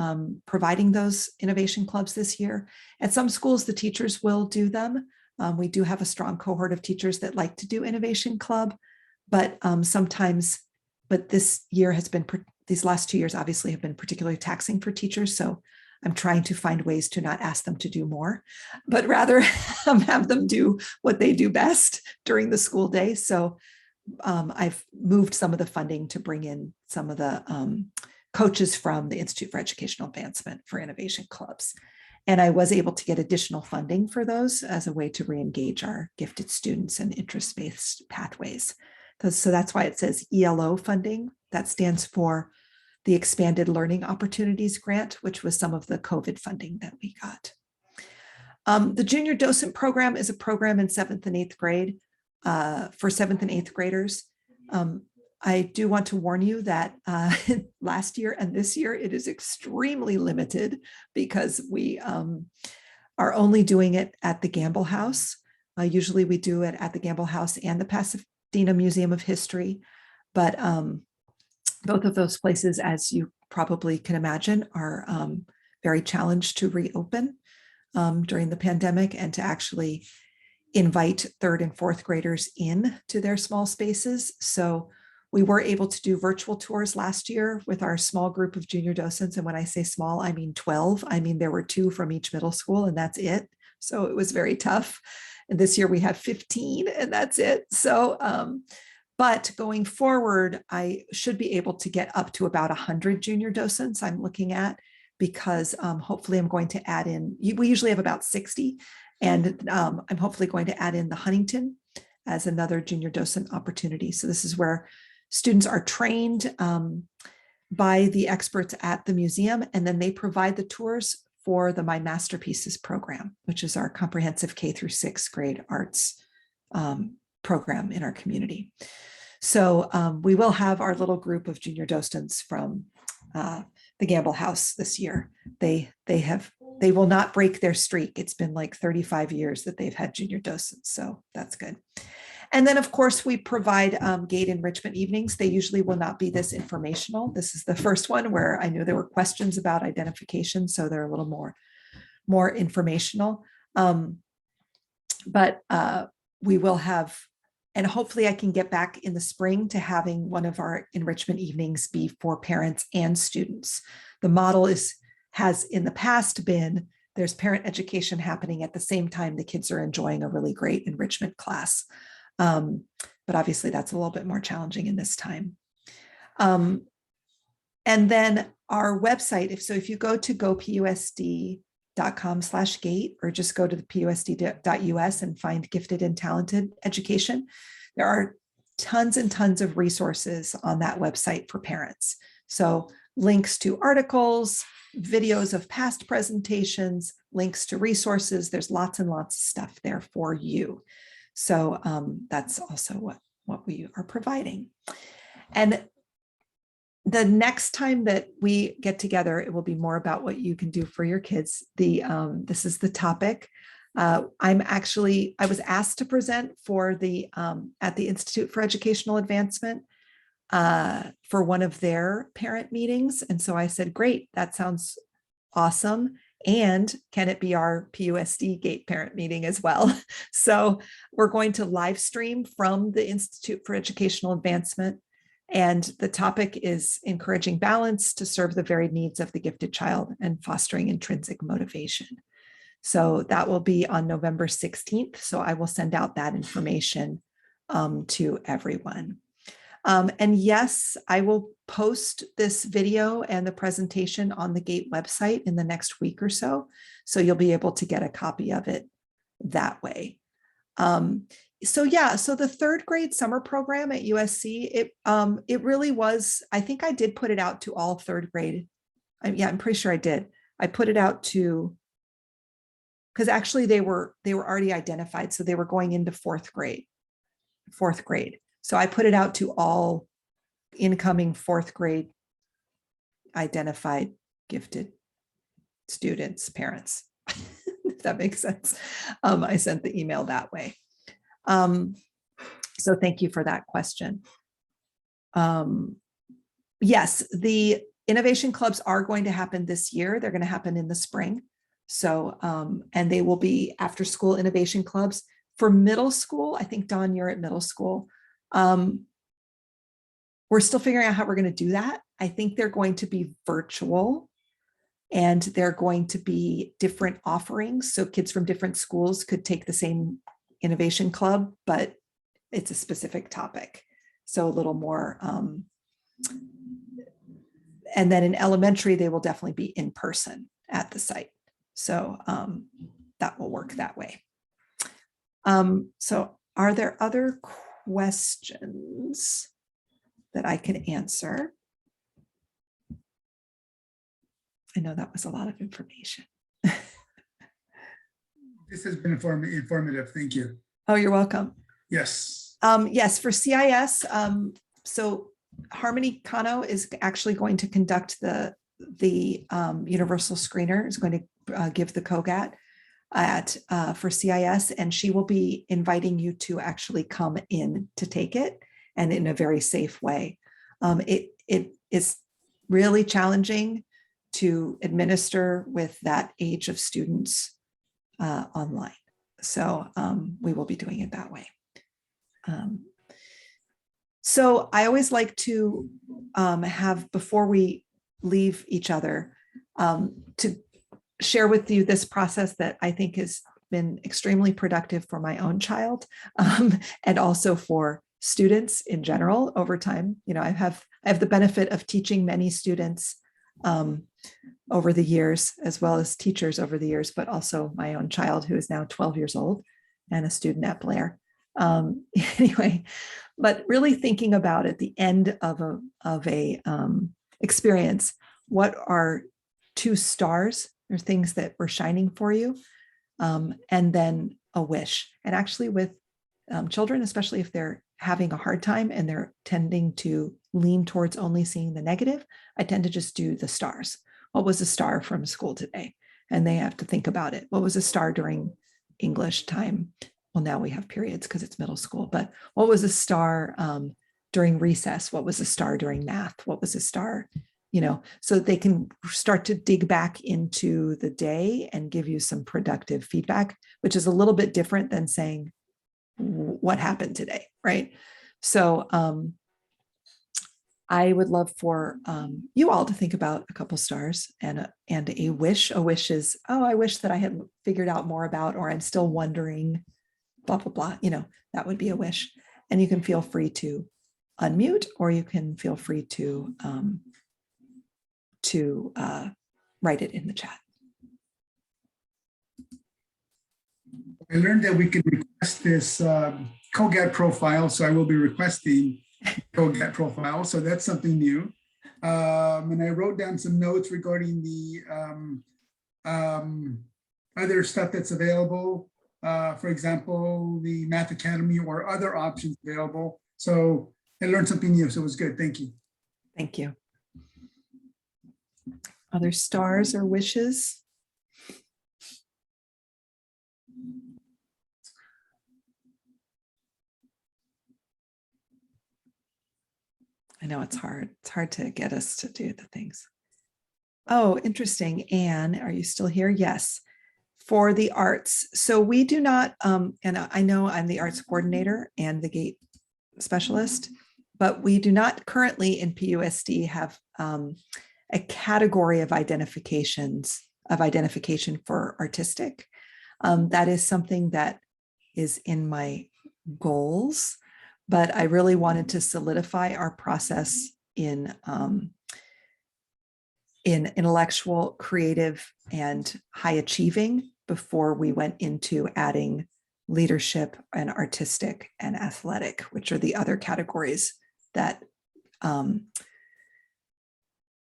providing those innovation clubs this year. At some schools, the teachers will do them. We do have a strong cohort of teachers that like to do innovation club, but this year has been, these last 2 years obviously have been particularly taxing for teachers. So I'm trying to find ways to not ask them to do more, but rather have them do what they do best during the school day. So I've moved some of the funding to bring in some of the coaches from the Institute for Educational Advancement for innovation clubs. And I was able to get additional funding for those as a way to re-engage our gifted students and interest-based pathways. So that's why it says ELO funding. That stands for the Expanded Learning Opportunities Grant, which was some of the COVID funding that we got. The Junior Docent Program is a program in 7th and 8th grade for 7th and 8th graders. I do want to warn you that last year and this year, it is extremely limited because we are only doing it at the Gamble House. Usually we do it at the Gamble House and the Pasadena Museum of History, but both of those places, as you probably can imagine, are very challenged to reopen during the pandemic and to actually invite 3rd and 4th graders in to their small spaces. So We were able to do virtual tours last year with our small group of junior docents. And when I say small, I mean 12. I mean, there were 2 from each middle school and that's it. So it was very tough. And this year we have 15 and that's it. So, but going forward, I should be able to get up to about 100 junior docents I'm looking at, because hopefully I'm going to add in, we usually have about 60, and I'm hopefully going to add in the Huntington as another junior docent opportunity. So this is where students are trained by the experts at the museum, and then they provide the tours for the My Masterpieces program, which is our comprehensive K through 6th grade arts program in our community. So we will have our little group of junior docents from the Gamble House this year. They will not break their streak. It's been like 35 years that they've had junior docents, so that's good. And then, of course, we provide GATE enrichment evenings. They usually will not be this informational. This is the first one where I knew there were questions about identification, so they're a little more informational. But we will have, and hopefully I can get back in the spring to having one of our enrichment evenings be for parents and students. The model has in the past been there's parent education happening at the same time the kids are enjoying a really great enrichment class. But obviously that's a little bit more challenging in this time. And then our website, if you go to gopusd.com/gate, or just go to the pusd.us and find gifted and talented education, there are tons and tons of resources on that website for parents. So links to articles, videos of past presentations, links to resources. There's lots and lots of stuff there for you. So that's also what we are providing. And the next time that we get together, it will be more about what you can do for your kids. This is the topic. I was asked to present for at the Institute for Educational Advancement for one of their parent meetings. And so I said, great, that sounds awesome. And can it be our PUSD GATE parent meeting as well? So we're going to live stream from the Institute for Educational Advancement. And the topic is encouraging balance to serve the varied needs of the gifted child and fostering intrinsic motivation. So that will be on November 16th. So I will send out that information to everyone. And yes, I will post this video and the presentation on the GATE website in the next week or so. So you'll be able to get a copy of it that way. So the 3rd grade summer program at USC, it really was, I think I did put it out to all 3rd grade. I'm pretty sure I did. I put it out to, because actually they were already identified. So they were going into 4th grade. So I put it out to all incoming 4th grade identified gifted students, parents, if that makes sense. I sent the email that way. So thank you for that question. Yes, the innovation clubs are going to happen this year. They're going to happen in the spring. So, and they will be after school innovation clubs for middle school. I think, Dawn, you're at middle school. We're still figuring out how we're going to do that. I think they're going to be virtual, and they're going to be different offerings. So kids from different schools could take the same innovation club, but it's a specific topic. So a little more, and then in elementary, they will definitely be in person at the site. So that will work that way. So are there other questions that I can answer? I know that was a lot of information. This has been informative. Thank you. Oh, you're welcome. Yes. Yes, for CIS. So Harmony Kano is actually going to conduct the universal screener, is going to give the COGAT for CIS, and she will be inviting you to actually come in to take it, and in a very safe way. It is really challenging to administer with that age of students online. So we will be doing it that way. So I always like to have, before we leave each other, to share with you this process that I think has been extremely productive for my own child, and also for students in general over time. You know, I have the benefit of teaching many students over the years, as well as teachers over the years, but also my own child, who is now 12 years old and a student at Blair. Anyway, but really thinking about at the end of a experience, what are 2 stars or things that were shining for you, and then a wish. And actually with children, especially if they're having a hard time and they're tending to lean towards only seeing the negative, I tend to just do the stars. What was a star from school today? And they have to think about it. What was a star during English time? Well, now we have periods because it's middle school, but what was a star during recess? What was a star during math? What was a star, you know, so that they can start to dig back into the day and give you some productive feedback, which is a little bit different than saying, what happened today, right? So I would love for you all to think about a couple stars and a wish. A wish is, oh, I wish that I had figured out more about, or I'm still wondering, blah, blah, blah. You know, that would be a wish. And you can feel free to unmute, or you can feel free to write it in the chat. I learned that we can request this COGAT profile, so I will be requesting COGAT profile. So that's something new. And I wrote down some notes regarding the other stuff that's available. For example, the Math Academy or other options available. So I learned something new, so it was good. Thank you. Thank you. Other stars or wishes? I know it's hard. It's hard to get us to do the things. Oh, interesting. Anne, are you still here? Yes. For the arts. So we do not, and I know I'm the arts coordinator and the GATE specialist, but we do not currently in PUSD have a category of identification for artistic. That is something that is in my goals, but I really wanted to solidify our process in intellectual, creative, and high achieving before we went into adding leadership and artistic and athletic, which are the other categories that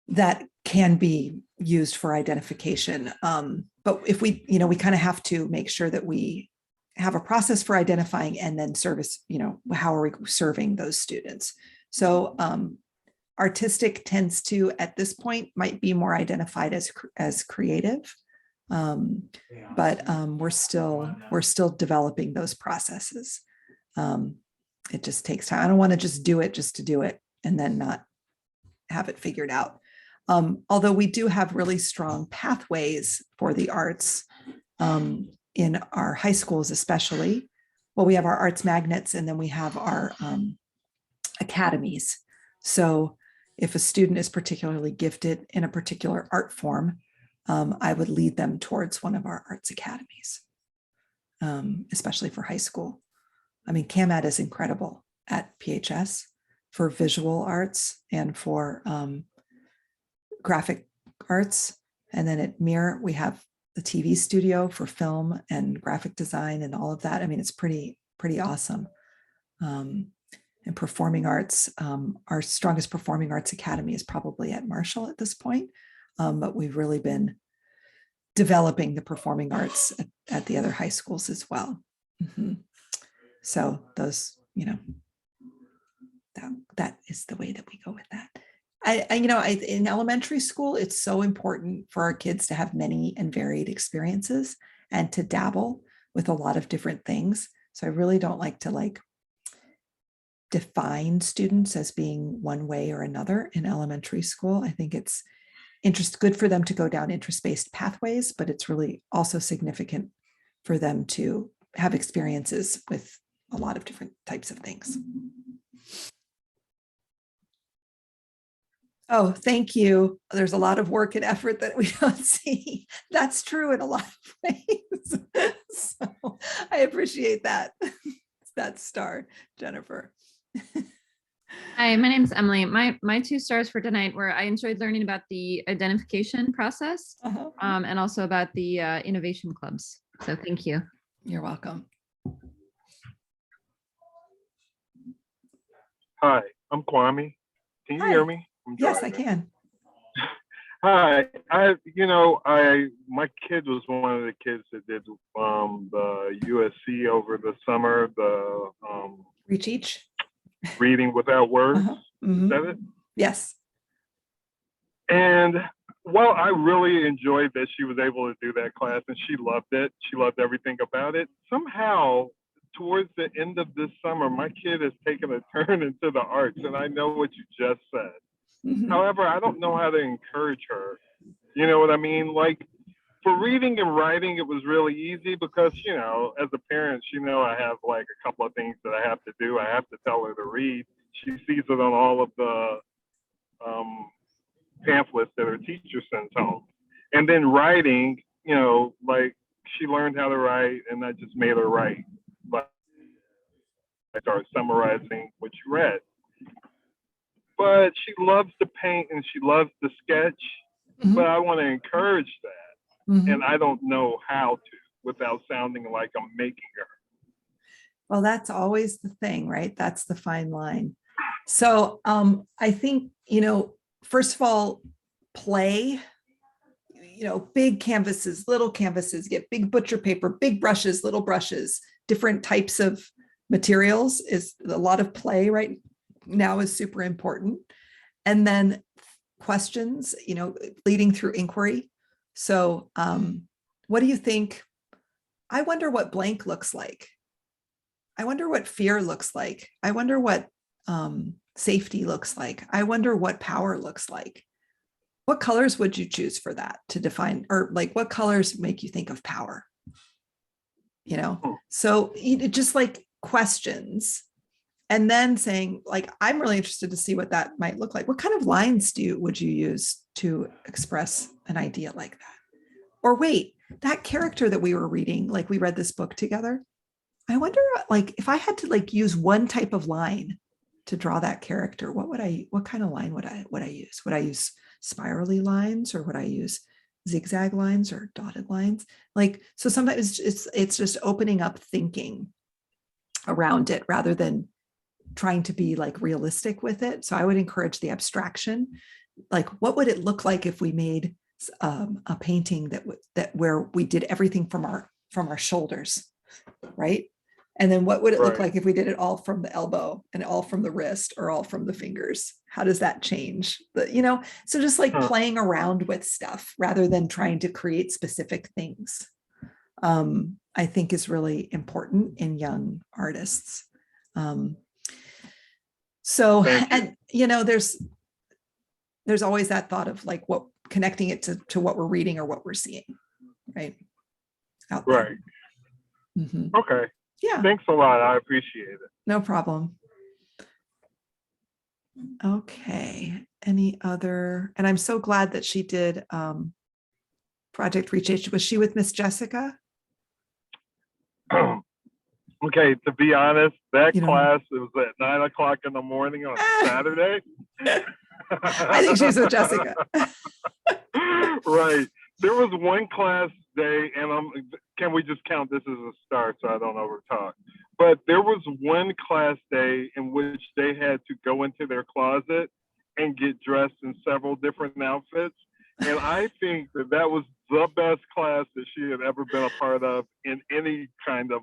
that can be used for identification. But if we, you know, we kind of have to make sure that we have a process for identifying and then service, you know, how are we serving those students? So artistic tends to, at this point, might be more identified as creative, but we're still developing those processes. It just takes time. I don't want to just do it just to do it and then not have it figured out. Although we do have really strong pathways for the arts in our high schools, especially. Well, we have our arts magnets, and then we have our academies. So if a student is particularly gifted in a particular art form, I would lead them towards one of our arts academies, especially for high school. I mean, CAMAD is incredible at PHS for visual arts and for graphic arts. And then at MIR, we have the TV studio for film and graphic design and all of that. I mean, it's pretty awesome. And performing arts, our strongest performing arts academy is probably at Marshall at this point, but we've really been developing the performing arts at the other high schools as well. Mm-hmm. So those, you know, that is the way that we go with that. In elementary school, it's so important for our kids to have many and varied experiences and to dabble with a lot of different things. So I really don't like to define students as being one way or another in elementary school. I think it's good for them to go down interest-based pathways, but it's really also significant for them to have experiences with a lot of different types of things. Oh, thank you. There's a lot of work and effort that we don't see. That's true in a lot of ways. So I appreciate that. That star, Jennifer. Hi, my name's Emily. My 2 stars for tonight were I enjoyed learning about the identification process Uh-huh. and also about the innovation clubs. So thank you. You're welcome. Hi, I'm Kwame. Can you Hi. hear me? I'm Yes, I driving. can. Hi, my kid was one of the kids that did the USC over the summer, the Reach each. reading without words. Uh-huh. Is Mhm. that it? Yes. And well, I really enjoyed that she was able to do that class, and she loved it. She loved everything about it. Somehow, towards the end of this summer, my kid has taken a turn into the arts, and I know what you just said. Mhm. However, I don't know how to encourage her. You know what I mean? Like for reading and writing, it was really easy because, as a parent, I have like a couple of things that I have to do. I have to tell her to read. She sees it on all of the pamphlets that her teacher sends home. And then writing, like she learned how to write and I just made her write. But I started summarizing what she read. But she loves to paint and she loves to sketch. Mhm. But I want to encourage that. Mhm. And I don't know how to without sounding like I'm making her. Well, that's always the thing, right? That's the fine line. So I think, first of all, play, big canvases, little canvases, get big butcher paper, big brushes, little brushes, different types of materials is a lot of play right now is super important. And then questions, leading through inquiry. So what do you think? I wonder what blank looks like. I wonder what fear looks like. I wonder what safety looks like. I wonder what power looks like. What colors would you choose for that to define, or like what colors make you think of power? So just like questions, and then saying like, I'm really interested to see what that might look like. What kind of lines would you use to express an idea like that? Or wait, that character that we were reading, like we read this book together. I wonder, like, if I had to like use one type of line to draw that character, what kind of line would I use? Would I use spirally lines, or would I use zigzag lines or dotted lines? Like, so sometimes it's just opening up thinking around it rather than trying to be like realistic with it. So I would encourage the abstraction. Like, what would it look like if we made a painting that where we did everything from our shoulders, right? And then what would it look Right. like if we did it all from the elbow and all from the wrist or all from the fingers? How does that change? But, so just like playing around with stuff rather than trying to create specific things, I think is really important in young artists. So, and, there's always that thought of like what connecting it to what we're reading or what we're seeing, right? Out there. Right. Mhm. Okay. Yeah. Thanks a lot. I appreciate it. No problem. Okay. Any other? And I'm so glad that she did Project Reach Age. Was she with Miss Jessica? Okay, to be honest, that You don't class it was at 9 o'clock in the morning on Saturday. I think she was with Jessica. Right. There was one class day, and can we just count this as a start so I don't overtalk? But there was one class day in which they had to go into their closet and get dressed in several different outfits. And I think that was the best class that she had ever been a part of in any kind of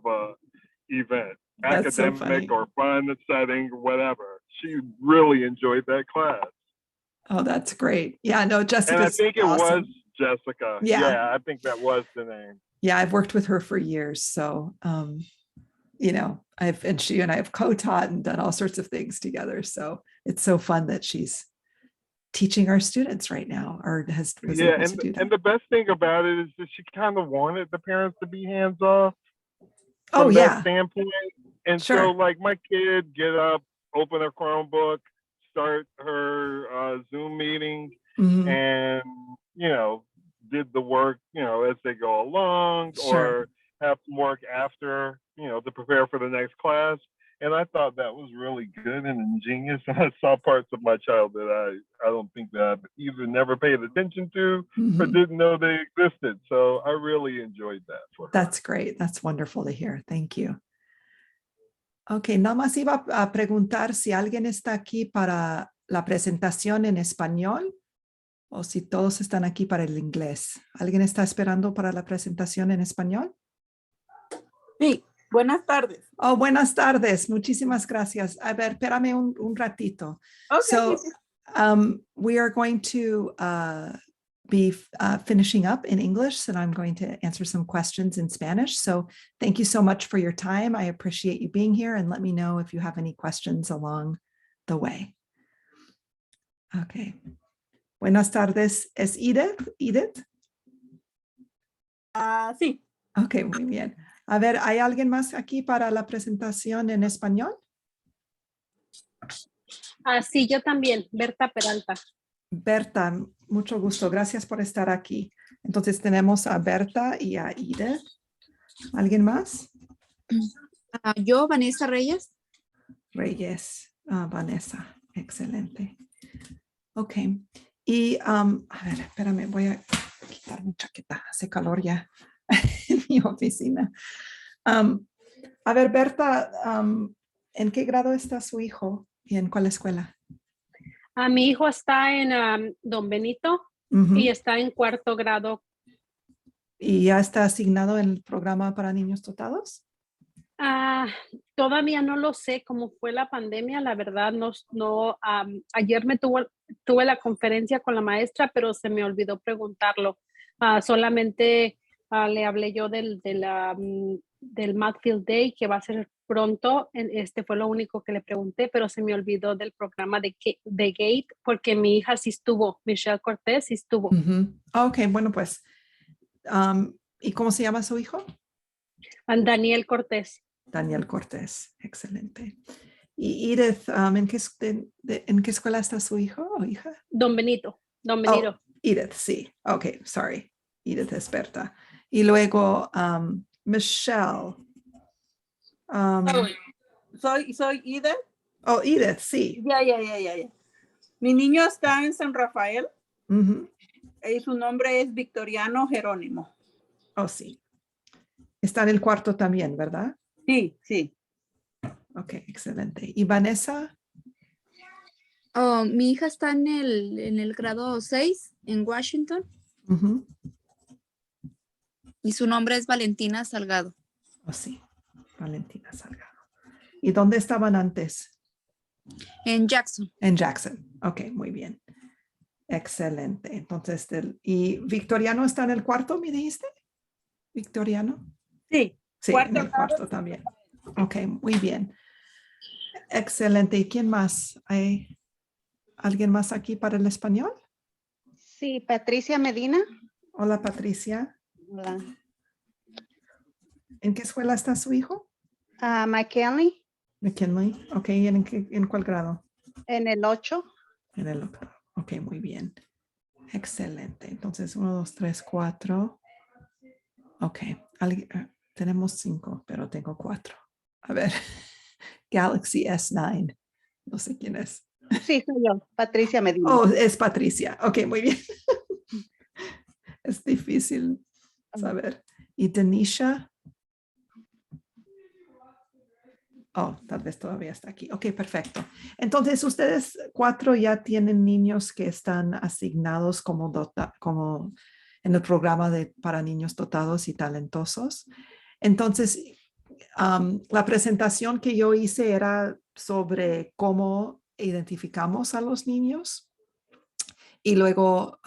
event, That's so academic funny. or fun setting or whatever. She really enjoyed that class. Oh, that's great. Yeah, no, Jessica's And I think it awesome. was Jessica. Yeah. I think that was the name. Yeah, I've worked with her for years. So, she and I have co-taught and done all sorts of things together. So it's so fun that she's teaching our students right now, or was able to do that. And the best thing about it is that she kind of wanted the parents to be hands off Oh, from yeah. that standpoint. And Sure. so like my kid get up, open her Chromebook, start her Zoom meeting Mhm. and, did the work, as they go along, Sure. or have some work after, to prepare for the next class. And I thought that was really good and ingenious. And I saw parts of my child that I don't think that I've either never paid attention to or Mhm. didn't know they existed. So I really enjoyed that for her. That's great. That's wonderful to hear. Thank you. Ok, nada más iba a preguntar si alguien está aquí para la presentación en español o si todos están aquí para el inglés. ¿Alguien está esperando para la presentación en español? Sí, buenas tardes. Oh, buenas tardes. Muchísimas gracias. A ver, espérame un ratito. Okay. So, we are going to be finishing up in English, and I'm going to answer some questions in Spanish. So thank you so much for your time. I appreciate you being here, and let me know if you have any questions along the way. Okay. Buenas tardes. ¿Es Edith? Edith? Sí. Ok, muy bien. A ver, ¿hay alguien más aquí para la presentación en español? Sí, yo también, Berta Peralta. Berta, mucho gusto. Gracias por estar aquí. Entonces tenemos a Berta y a Edith. ¿Alguien más? Yo, Vanessa Reyes. Reyes. Vanessa. Excelente. Ok. Y, a ver, espérame, voy a quitar mi chaqueta. Hace calor ya en mi oficina. A ver, Berta, ¿en qué grado está su hijo y en cuál escuela? Mi hijo está en Don Benito y está en 4º grado. ¿Y ya está asignado en el programa para niños dotados? Todavía no lo sé, cómo fue la pandemia, la verdad no. Ayer tuve la conferencia con la maestra, pero se me olvidó preguntarlo. Solamente le hablé yo del Math Field Day, que va a ser pronto. Fue lo único que le pregunté, pero se me olvidó del programa de Gate, porque mi hija sí estuvo, Michelle Cortés sí estuvo. Ok, bueno, pues, ¿y cómo se llama su hijo? Daniel Cortés. Daniel Cortés, excelente. Y Edith, ¿en qué escuela está su hijo o hija? Don Benito. Oh, Edith, sí. Ok, sorry. Edith es Berta. Y luego, Michelle. Soy Ida. Oh, Edith, sí. Ya. Mi niño está en San Rafael. Y su nombre es Victoriano Jerónimo. Oh, sí. Está en el 4º también, ¿verdad? Sí. Ok, excelente. ¿Y Vanessa? Mi hija está en el grado 6 en Washington. Y su nombre es Valentina Salgado. Oh, sí. Valentina Salgado. ¿Y dónde estaban antes? En Jackson. En Jackson. Ok, muy bien. Excelente. Entonces, ¿y Victoriano está en el 4º, me dijiste? ¿Victoriano? Sí. Sí, en el 4º también. Ok, muy bien. Excelente. ¿Y quién más? ¿Hay alguien más aquí para el español? Sí, Patricia Medina. Hola, Patricia. Hola. ¿En qué escuela está su hijo? McKinley. McKinley. Ok, ¿en cuál grado? En el 8. En el 8. Ok, muy bien. Excelente. Entonces, 1, 2, 3, 4. Ok. Tenemos 5, pero tengo 4. A ver. Galaxy S9. No sé quién es. Sí, soy yo, Patricia Medina. Oh, es Patricia. Ok, muy bien. Es difícil saber. ¿Y Denisha? Oh, tal vez todavía está aquí. Ok, perfecto. Entonces, ustedes 4 ya tienen niños que están asignados como en el programa para niños dotados y talentosos. Entonces, la presentación que yo hice era sobre cómo identificamos a los niños y luego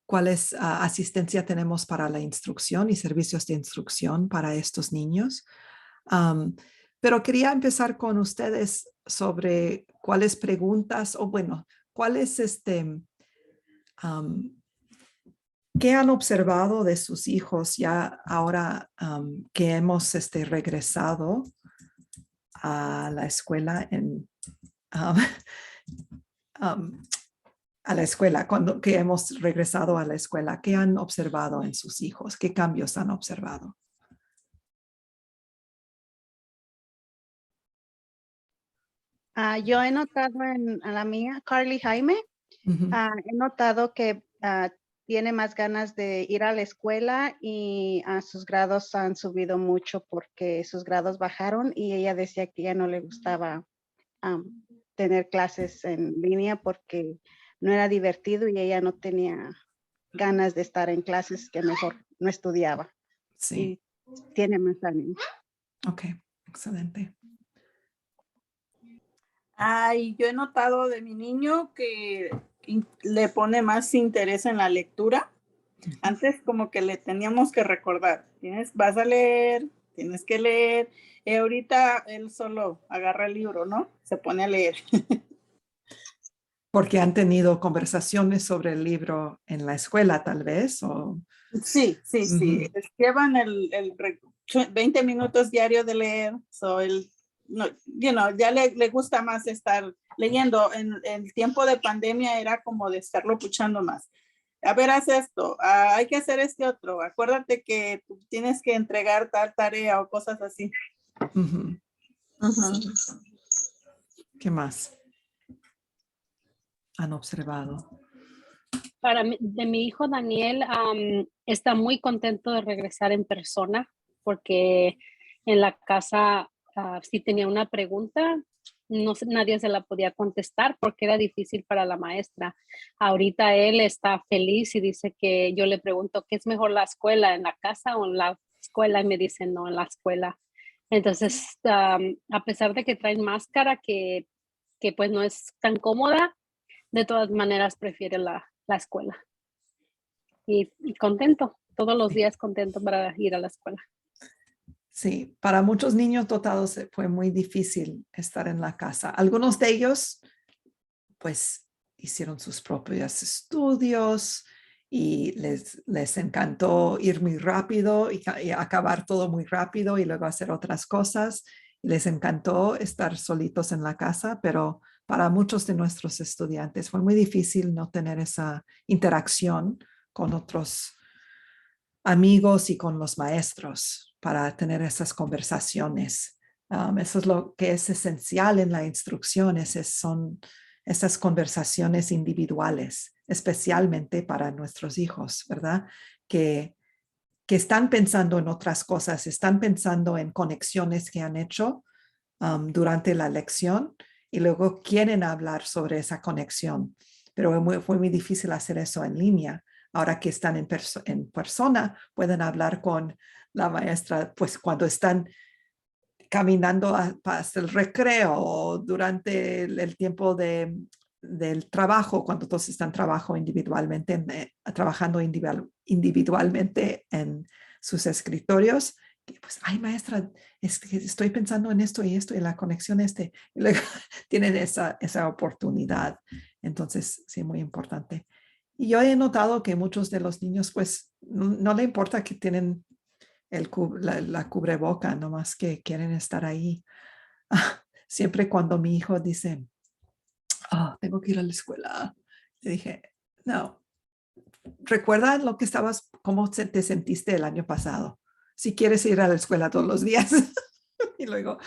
cuáles asistencia tenemos para la instrucción y servicios de instrucción para estos niños. Pero quería empezar con ustedes sobre cuáles preguntas o bueno, cuáles ¿qué han observado de sus hijos ya ahora que hemos regresado a la escuela a la escuela, que hemos regresado a la escuela? ¿Qué han observado en sus hijos? ¿Qué cambios han observado? Yo he notado en la mía, Carly Jaime, he notado que tiene más ganas de ir a la escuela y sus grados han subido mucho porque sus grados bajaron y ella decía que ya no le gustaba tener clases en línea porque no era divertido y ella no tenía ganas de estar en clases, que mejor no estudiaba. Sí. Y tiene más ánimo. Ok, excelente. Y yo he notado de mi niño que le pone más interés en la lectura. Antes como que le teníamos que recordar, vas a leer, tienes que leer. Y ahorita él solo agarra el libro, ¿no? Se pone a leer. Porque han tenido conversaciones sobre el libro en la escuela, tal vez. ¿O? Sí. Llevan el 20 minutos diario de leer. Ya le gusta más estar leyendo. En el tiempo de pandemia era como de estarlo escuchando más. A ver, haz esto, hay que hacer este otro. Acuérdate que tú tienes que entregar tal tarea o cosas así. ¿Qué más han observado? De mi hijo Daniel, está muy contento de regresar en persona porque en la casa si tenía una pregunta, nadie se la podía contestar porque era difícil para la maestra. Ahorita él está feliz y dice que yo le pregunto, ¿qué es mejor, la escuela, en la casa o en la escuela? Y me dice, no, en la escuela. Entonces, a pesar de que traen máscara que pues no es tan cómoda, de todas maneras prefiere la escuela. Y contento, todos los días contento para ir a la escuela. Sí, para muchos niños dotados fue muy difícil estar en la casa. Algunos de ellos, pues, hicieron sus propios estudios y les encantó ir muy rápido y acabar todo muy rápido y luego hacer otras cosas. Les encantó estar solitos en la casa, pero para muchos de nuestros estudiantes fue muy difícil no tener esa interacción con otros amigos y con los maestros para tener esas conversaciones. Eso es lo que es esencial en la instrucción, son esas conversaciones individuales, especialmente para nuestros hijos, ¿verdad? Que están pensando en otras cosas, están pensando en conexiones que han hecho durante la lección y luego quieren hablar sobre esa conexión. Pero fue muy difícil hacer eso en línea. Ahora que están en persona, pueden hablar con la maestra, pues cuando están caminando hasta el recreo o durante el tiempo del trabajo, cuando todos están trabajando individualmente en sus escritorios. Pues, ay, maestra, estoy pensando en esto y la conexión y luego tienen esa oportunidad. Entonces, sí, muy importante. Y yo he notado que muchos de los niños, pues, no le importa que tienen la cubreboca, nomás que quieren estar ahí. Siempre cuando mi hijo dice, tengo que ir a la escuela, le dije, no, recuerda cómo te sentiste el año pasado. Si quieres ir a la escuela todos los días. Y luego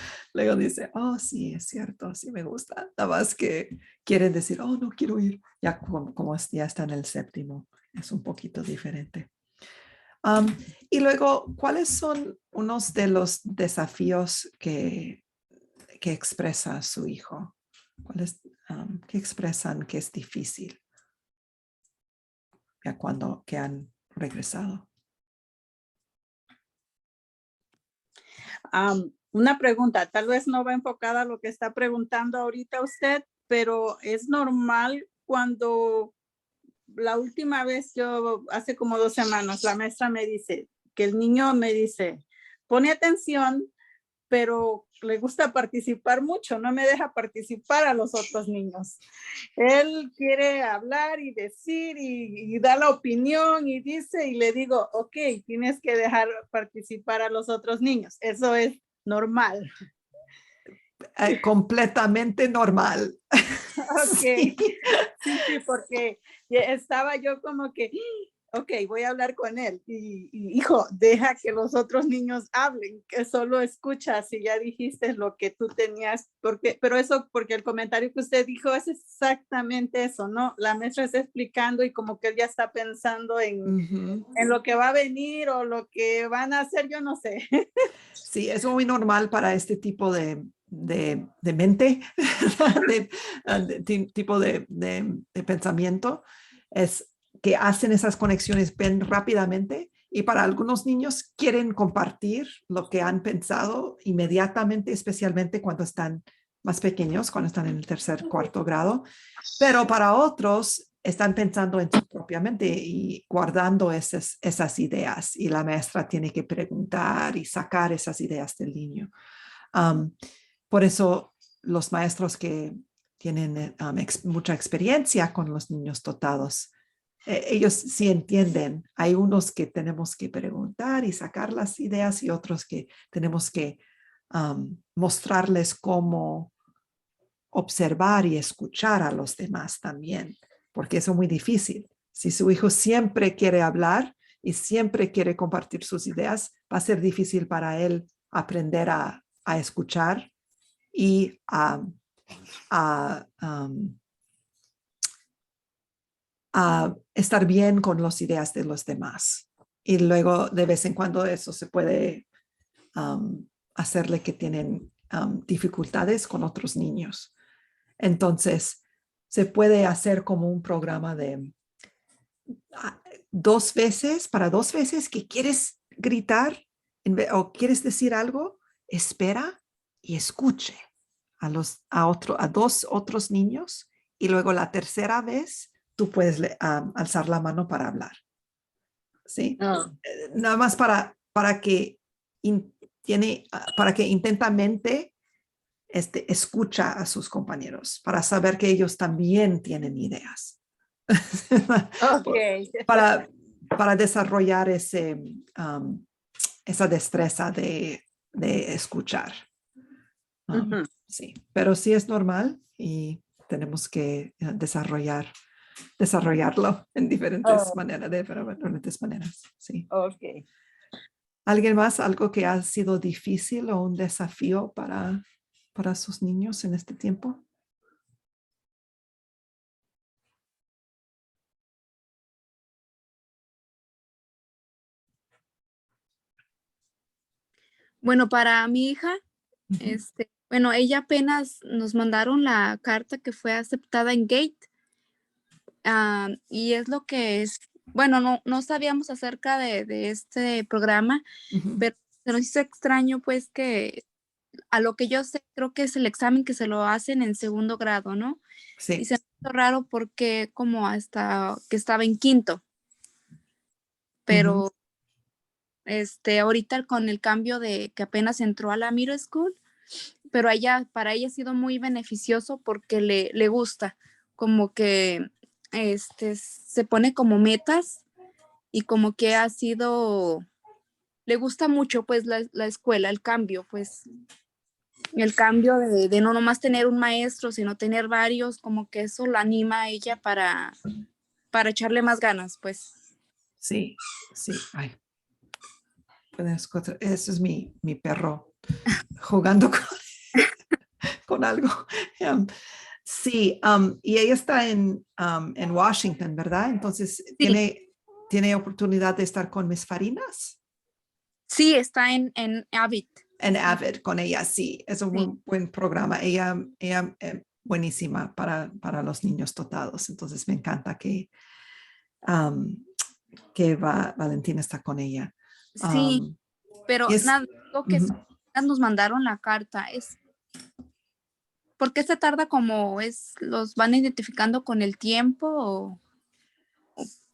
dice, sí, es cierto, sí me gusta. Nada más que quieren decir, no quiero ir. Ya como ya está en el séptimo, es un poquito diferente. Y luego, ¿cuáles son unos de los desafíos que expresa su hijo? ¿Qué expresan que es difícil ya que han regresado? Una pregunta, tal vez no va enfocada a lo que está preguntando ahorita usted, pero es normal cuando la última vez hace como 2 semanas, la maestra me dice que el niño me dice, pone atención, pero le gusta participar mucho, no me deja participar a los otros niños. Él quiere hablar y decir y da la opinión y dice, y le digo, ok, tienes que dejar participar a los otros niños. Eso es normal. completamente normal. Ok, Sí. sí, porque ya estaba yo como que, ok, voy a hablar con él. Y, hijo, deja que los otros niños hablen, que solo escucha si ya dijiste lo que tú tenías, pero eso, porque el comentario que usted dijo es exactamente eso, ¿no? La maestra está explicando y como que él ya está pensando en lo que va a venir o lo que van a hacer, yo no sé. Sí, es muy normal para este tipo de mente, tipo de pensamiento, es que hacen esas conexiones bien rápidamente y para algunos niños quieren compartir lo que han pensado inmediatamente, especialmente cuando están más pequeños, cuando están en el tercer, cuarto grado, pero para otros están pensando en su propia mente y guardando esas ideas y la maestra tiene que preguntar y sacar esas ideas del niño. Por eso los maestros que tienen mucha experiencia con los niños dotados, ellos sí entienden. Hay unos que tenemos que preguntar y sacar las ideas y otros que tenemos que mostrarles cómo observar y escuchar a los demás también, porque eso es muy difícil. Si su hijo siempre quiere hablar y siempre quiere compartir sus ideas, va a ser difícil para él aprender a escuchar y a estar bien con las ideas de los demás. Y luego de vez en cuando eso se puede hacerle que tienen dificultades con otros niños. Entonces, se puede hacer como un programa de 2 veces que quieres gritar o quieres decir algo, espera y escuche a 2 otros niños y luego la tercera vez tú puedes alzar la mano para hablar. ¿Sí? Nada más para que intentamente escucha a sus compañeros para saber que ellos también tienen ideas. Ok. para desarrollar esa destreza de escuchar. Sí, pero sí es normal y tenemos que desarrollarlo en diferentes maneras. Sí. Ok. ¿Alguien más? ¿Algo que ha sido difícil o un desafío para sus niños en este tiempo? Bueno, para mi hija, bueno, ella apenas nos mandaron la carta que fue aceptada en Gate. Y es lo que es, bueno, no sabíamos acerca de este programa, pero se nos hizo extraño pues que a lo que yo sé, creo que es el examen que se lo hacen en segundo grado, ¿no? Sí. Y se me hizo raro porque como hasta que estaba en quinto, pero ahorita con el cambio de que apenas entró a la middle school, pero para ella ha sido muy beneficioso porque le gusta, como que se pone como metas y como que le gusta mucho pues la escuela, el cambio, pues el cambio de no nomás tener un maestro, sino tener varios, como que eso la anima a ella para echarle más ganas, pues. Sí, sí. Ay. Ese es mi perro jugando con algo. Sí, y ella está en Washington, ¿verdad? Entonces, Sí. ¿tiene oportunidad de estar con mis Farinas? Sí, está en Avid. En Avid, con ella, sí. Es un muy buen programa. Ella buenísima para los niños dotados. Entonces, me encanta que Valentina está con ella. Sí, pero nada, lo que nos mandaron la carta es ¿por qué se tarda como los van identificando con el tiempo?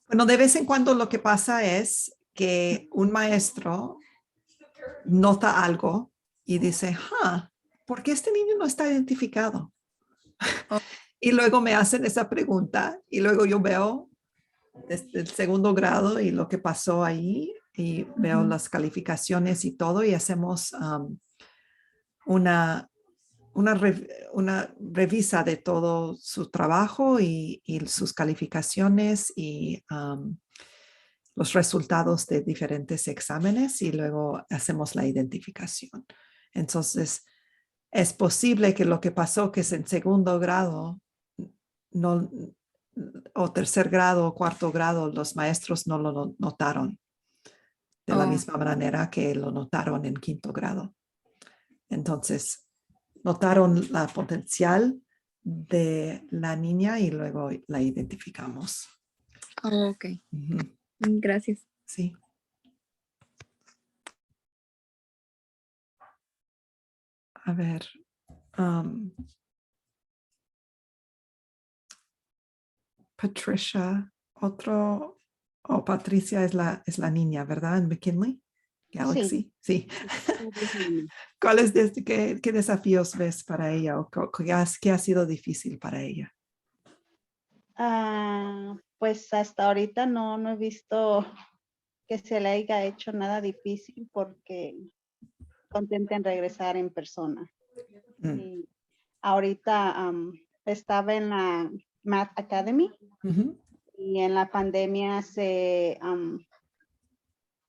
Bueno, de vez en cuando lo que pasa es que un maestro nota algo y dice, ¿por qué este niño no está identificado? Y luego me hacen esa pregunta y luego yo veo desde el segundo grado y lo que pasó ahí y veo las calificaciones y todo y hacemos una revisa de todo su trabajo y sus calificaciones y los resultados de diferentes exámenes y luego hacemos la identificación. Entonces, es posible que lo que pasó, que es en segundo grado, no, o tercer grado o cuarto grado, los maestros no lo notaron de la misma manera que lo notaron en quinto grado. Entonces, notaron la potencial de la niña y luego la identificamos. Ok. Gracias. Sí. A ver. Patricia, Patricia es la niña, ¿verdad? En McKinley Galaxy. Sí. ¿Cuáles qué desafíos ves para ella o qué ha sido difícil para ella? Pues hasta ahorita no he visto que se le haya hecho nada difícil porque contenta en regresar en persona. Y ahorita estaba en la Math Academy y en la pandemia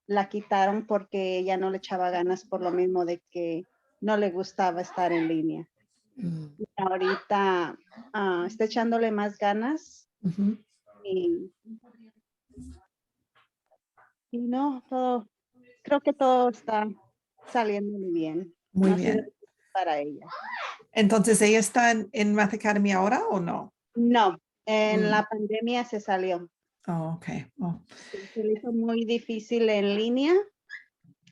la quitaron porque ella no le echaba ganas por lo mismo de que no le gustaba estar en línea. Y ahorita está echándole más ganas y no, creo que todo está saliendo muy bien. Muy no ha sido bien. difícil para ella. Entonces, ¿ella está en Math Academy ahora o no? No, en la pandemia se salió. Oh, ok. Oh. Se le hizo muy difícil en línea.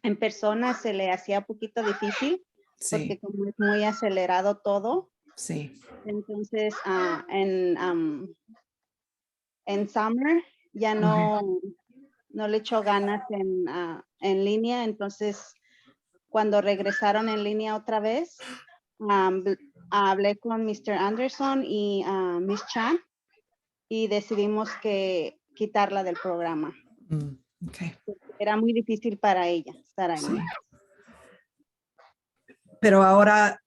En persona se le hacía un poquito difícil porque como es muy acelerado todo. Sí. Entonces, en summer ya no le echó ganas en línea. Entonces, cuando regresaron en línea otra vez, hablé con Mr. Anderson y Miss Chan y decidimos que quitarla del programa. Okay. Era muy difícil para ella estar ahí. Sí. Pero ahora,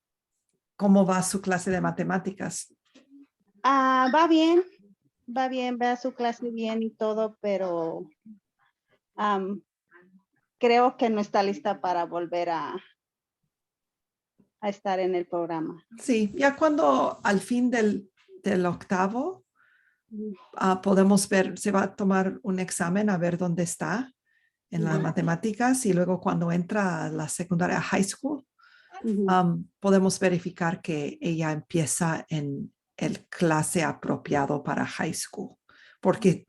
¿cómo va su clase de matemáticas? Va bien, va a su clase bien y todo, pero creo que no está lista para volver a estar en el programa. Sí, ya cuando al fin del octavo podemos ver, se va a tomar un examen a ver dónde está en las matemáticas y luego cuando entra a la secundaria high school, podemos verificar que ella empieza en el clase apropiado para high school, porque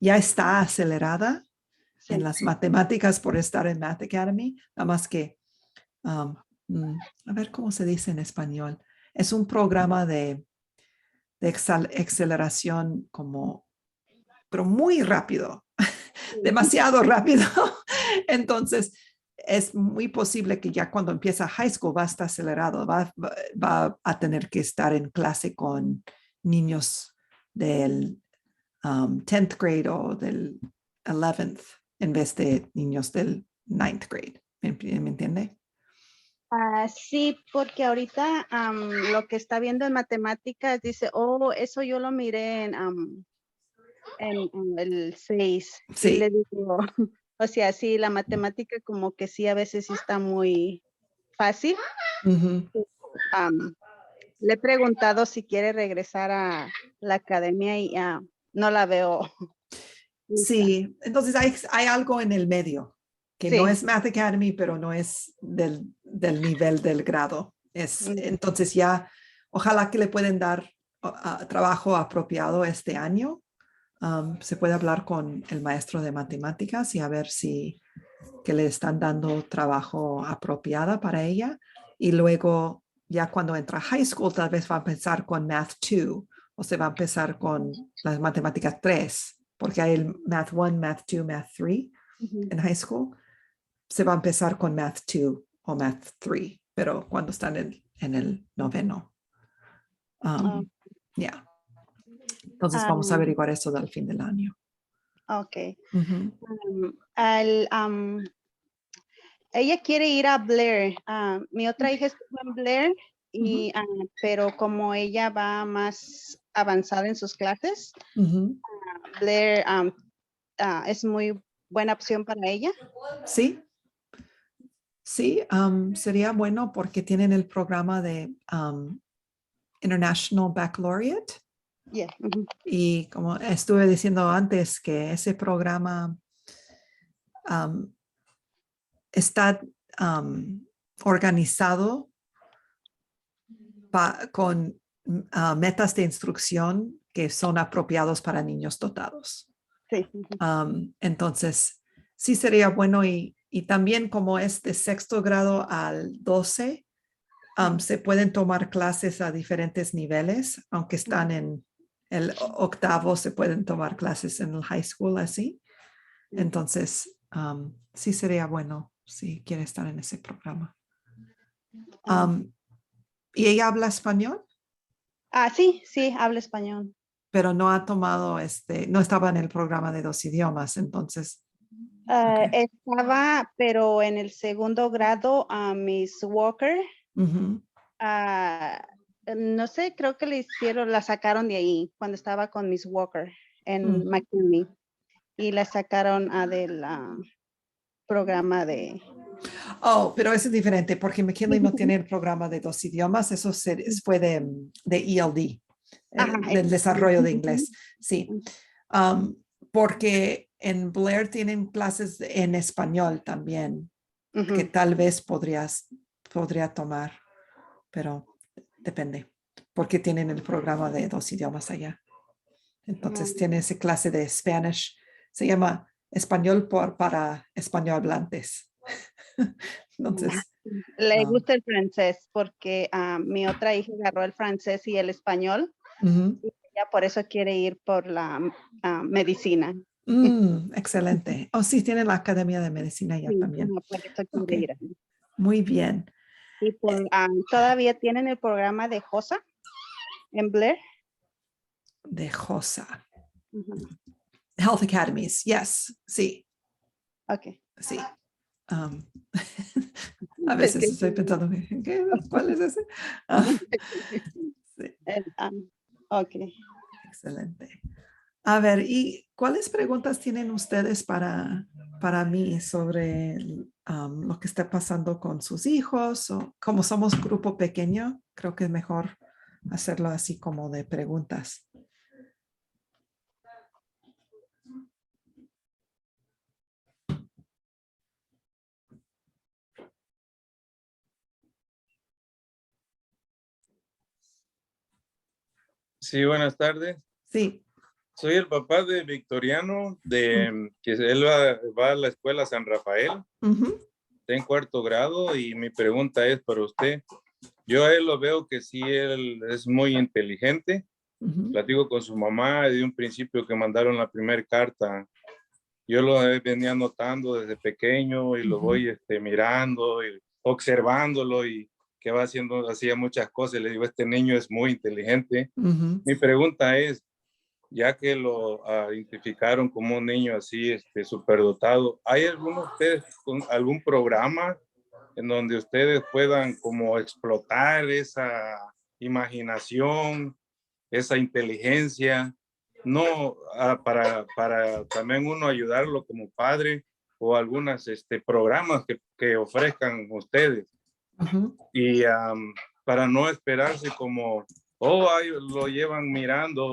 ya está acelerada en las matemáticas por estar en Math Academy, nada más que, a ver cómo se dice en español, es un programa de aceleración pero muy rápido, demasiado rápido. Entonces, es muy posible que ya cuando empieza high school va a estar acelerado, va a tener que estar en clase con niños del 10th grade o del 11th en vez de niños del 9th grade. ¿Me entiende? Sí, porque ahorita lo que está viendo en matemáticas dice, eso yo lo miré en el 6. Sí. Y le digo, o sea, sí, la matemática como que sí, a veces sí está muy fácil. Le he preguntado si quiere regresar a la academia y no la veo. Sí, entonces hay algo en el medio, que no es Math Academy, pero no es del nivel del grado. Entonces ya, ojalá que le pueden dar trabajo apropiado este año. Se puede hablar con el maestro de matemáticas y a ver si que le están dando trabajo apropiada para ella. Y luego, ya cuando entra a high school, tal vez va a empezar con Math 2 o se va a empezar con las matemáticas 3, porque hay el Math 1, Math 2, Math 3 en high school. Se va a empezar con Math 2 o Math 3, pero cuando están en el noveno. Entonces vamos a averiguar eso del fin del año. Ok. Ella quiere ir a Blair. Mi otra hija estuvo en Blair y, pero como ella va más avanzada en sus clases, Blair es muy buena opción para ella. Sí, sí, sería bueno porque tienen el programa de International Baccalaureate. Yeah. Y como estuve diciendo antes, que ese programa está organizado con metas de instrucción que son apropiados para niños dotados. Sí. Entonces, sí sería bueno y también como es de sexto grado al 12, se pueden tomar clases a diferentes niveles, aunque están en el octavo, se pueden tomar clases en el high school así. Entonces, sí sería bueno si quiere estar en ese programa. ¿Y ella habla español? Sí, sí, habla español. Pero no ha tomado no estaba en el programa de 2 idiomas, entonces. Okay. Estaba, pero en el segundo grado a Miss Walker. No sé, creo que la sacaron de ahí cuando estaba con Miss Walker en McKinney y la sacaron del programa de... Oh, pero eso es diferente porque McKinley no tiene el programa de 2 idiomas, eso fue de ELD, del desarrollo de inglés. Sí, porque en Blair tienen clases en español también, que tal vez podría tomar, pero depende, porque tienen el programa de 2 idiomas allá. Entonces tiene esa clase de Spanish, se llama español para español hablantes. Entonces, le gusta el francés porque mi otra hija agarró el francés y el español y ella por eso quiere ir por la medicina. Excelente. Sí, tiene la Academia de Medicina ya también. Por eso quiere ir. Muy bien. Y todavía tienen el programa de JOSA en Blair. De JOSA. Health Academies, yes, sí. Ok. Sí. A veces estoy pensando, ¿cuál es ese? Sí. Ok. Excelente. A ver, ¿y cuáles preguntas tienen ustedes para mí sobre lo que está pasando con sus hijos? O como somos grupo pequeño, creo que es mejor hacerlo así como de preguntas. Sí, buenas tardes. Sí. Soy el papá de Victoriano, que él va a la escuela San Rafael. Está en 4º grado y mi pregunta es para usted. Yo a él lo veo que sí, él es muy inteligente. Platico con su mamá de un principio que mandaron la primera carta. Yo lo venía notando desde pequeño y lo voy mirando y observándolo y que va hacía muchas cosas. Le digo, este niño es muy inteligente. Mi pregunta es, ya que lo identificaron como un niño así, superdotado, ¿hay algún programa en donde ustedes puedan como explotar esa imaginación, esa inteligencia, no para también uno ayudarlo como padre o algunos programas que ofrezcan ustedes? Y para no esperarse como, lo llevan mirando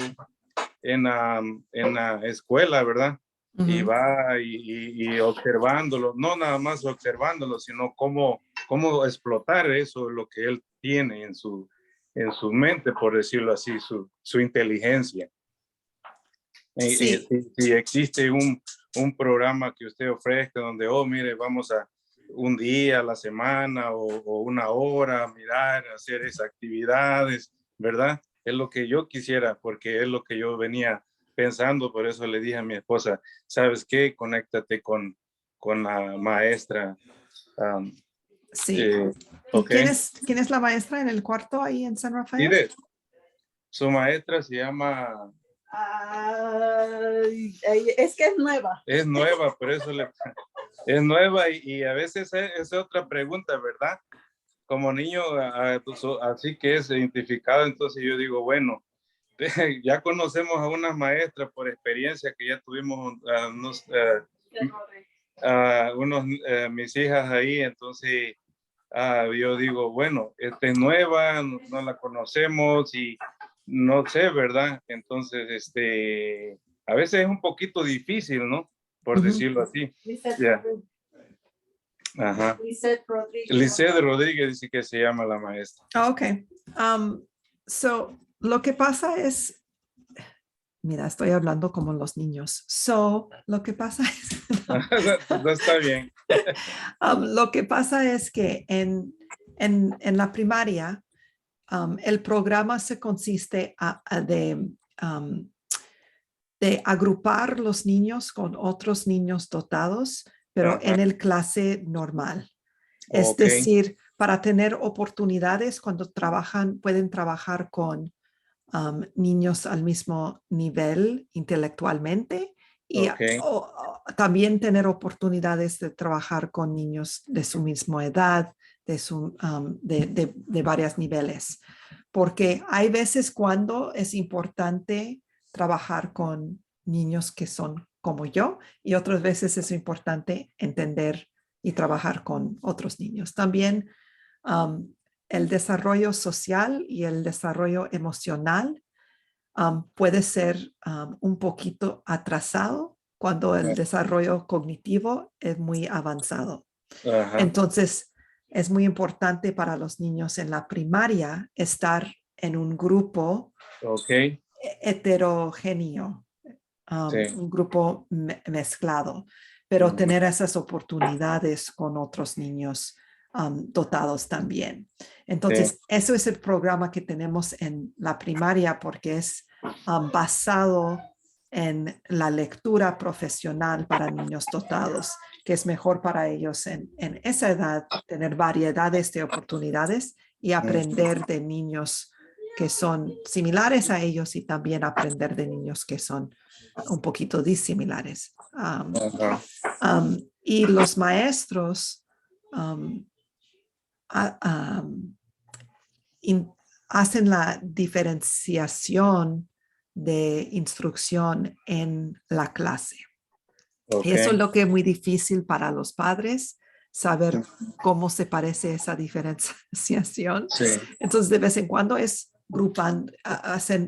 en la escuela, ¿verdad? Y va y observándolo, no nada más observándolo, sino cómo explotar eso, lo que él tiene en su mente, por decirlo así, su inteligencia. Sí. Si existe un programa que usted ofrezca donde, mire, vamos a un día a la semana o una hora, mirar, hacer esas actividades, ¿verdad? Es lo que yo quisiera, porque es lo que yo venía pensando, por eso le dije a mi esposa, ¿sabes qué? Conéctate con la maestra. Sí. Okay. ¿Quién es la maestra en el cuarto ahí en San Rafael? Su maestra se llama... es que es nueva. Es nueva, por eso es nueva y a veces es otra pregunta, ¿verdad? como niño, así que es identificado, entonces yo digo, bueno, ya conocemos a unas maestras por experiencia que ya tuvimos mis hijas ahí, entonces yo digo, bueno, esta es nueva, no la conocemos y no sé, ¿verdad? Entonces, a veces es un poquito difícil, ¿no? Por decirlo así. Yeah. Ajá. Lisette Rodríguez dice que se llama la maestra. Ok. So, lo que pasa es, mira, estoy hablando como los niños. So, lo que pasa es... No está bien. Lo que pasa es que en la primaria, el programa se consiste de agrupar los niños con otros niños dotados, pero en el clase normal. Es decir, para tener oportunidades cuando pueden trabajar con niños al mismo nivel intelectualmente y también tener oportunidades de trabajar con niños de su misma edad, de varios niveles. Porque hay veces cuando es importante trabajar con niños que son como yo y otras veces es importante entender y trabajar con otros niños. También el desarrollo social y el desarrollo emocional puede ser un poquito atrasado cuando el desarrollo cognitivo es muy avanzado. Ajá. Entonces, es muy importante para los niños en la primaria estar en un grupo heterogéneo, un grupo mezclado, pero tener esas oportunidades con otros niños dotados también. Entonces, eso es el programa que tenemos en la primaria porque es basado en la lectura profesional para niños dotados, que es mejor para ellos en esa edad tener variedades de oportunidades y aprender de niños que son similares a ellos y también aprender de niños que son un poquito disimilares. Y los maestros hacen la diferenciación de instrucción en la clase. Y eso es lo que es muy difícil para los padres, saber cómo se parece esa diferenciación. Entonces, de vez en cuando es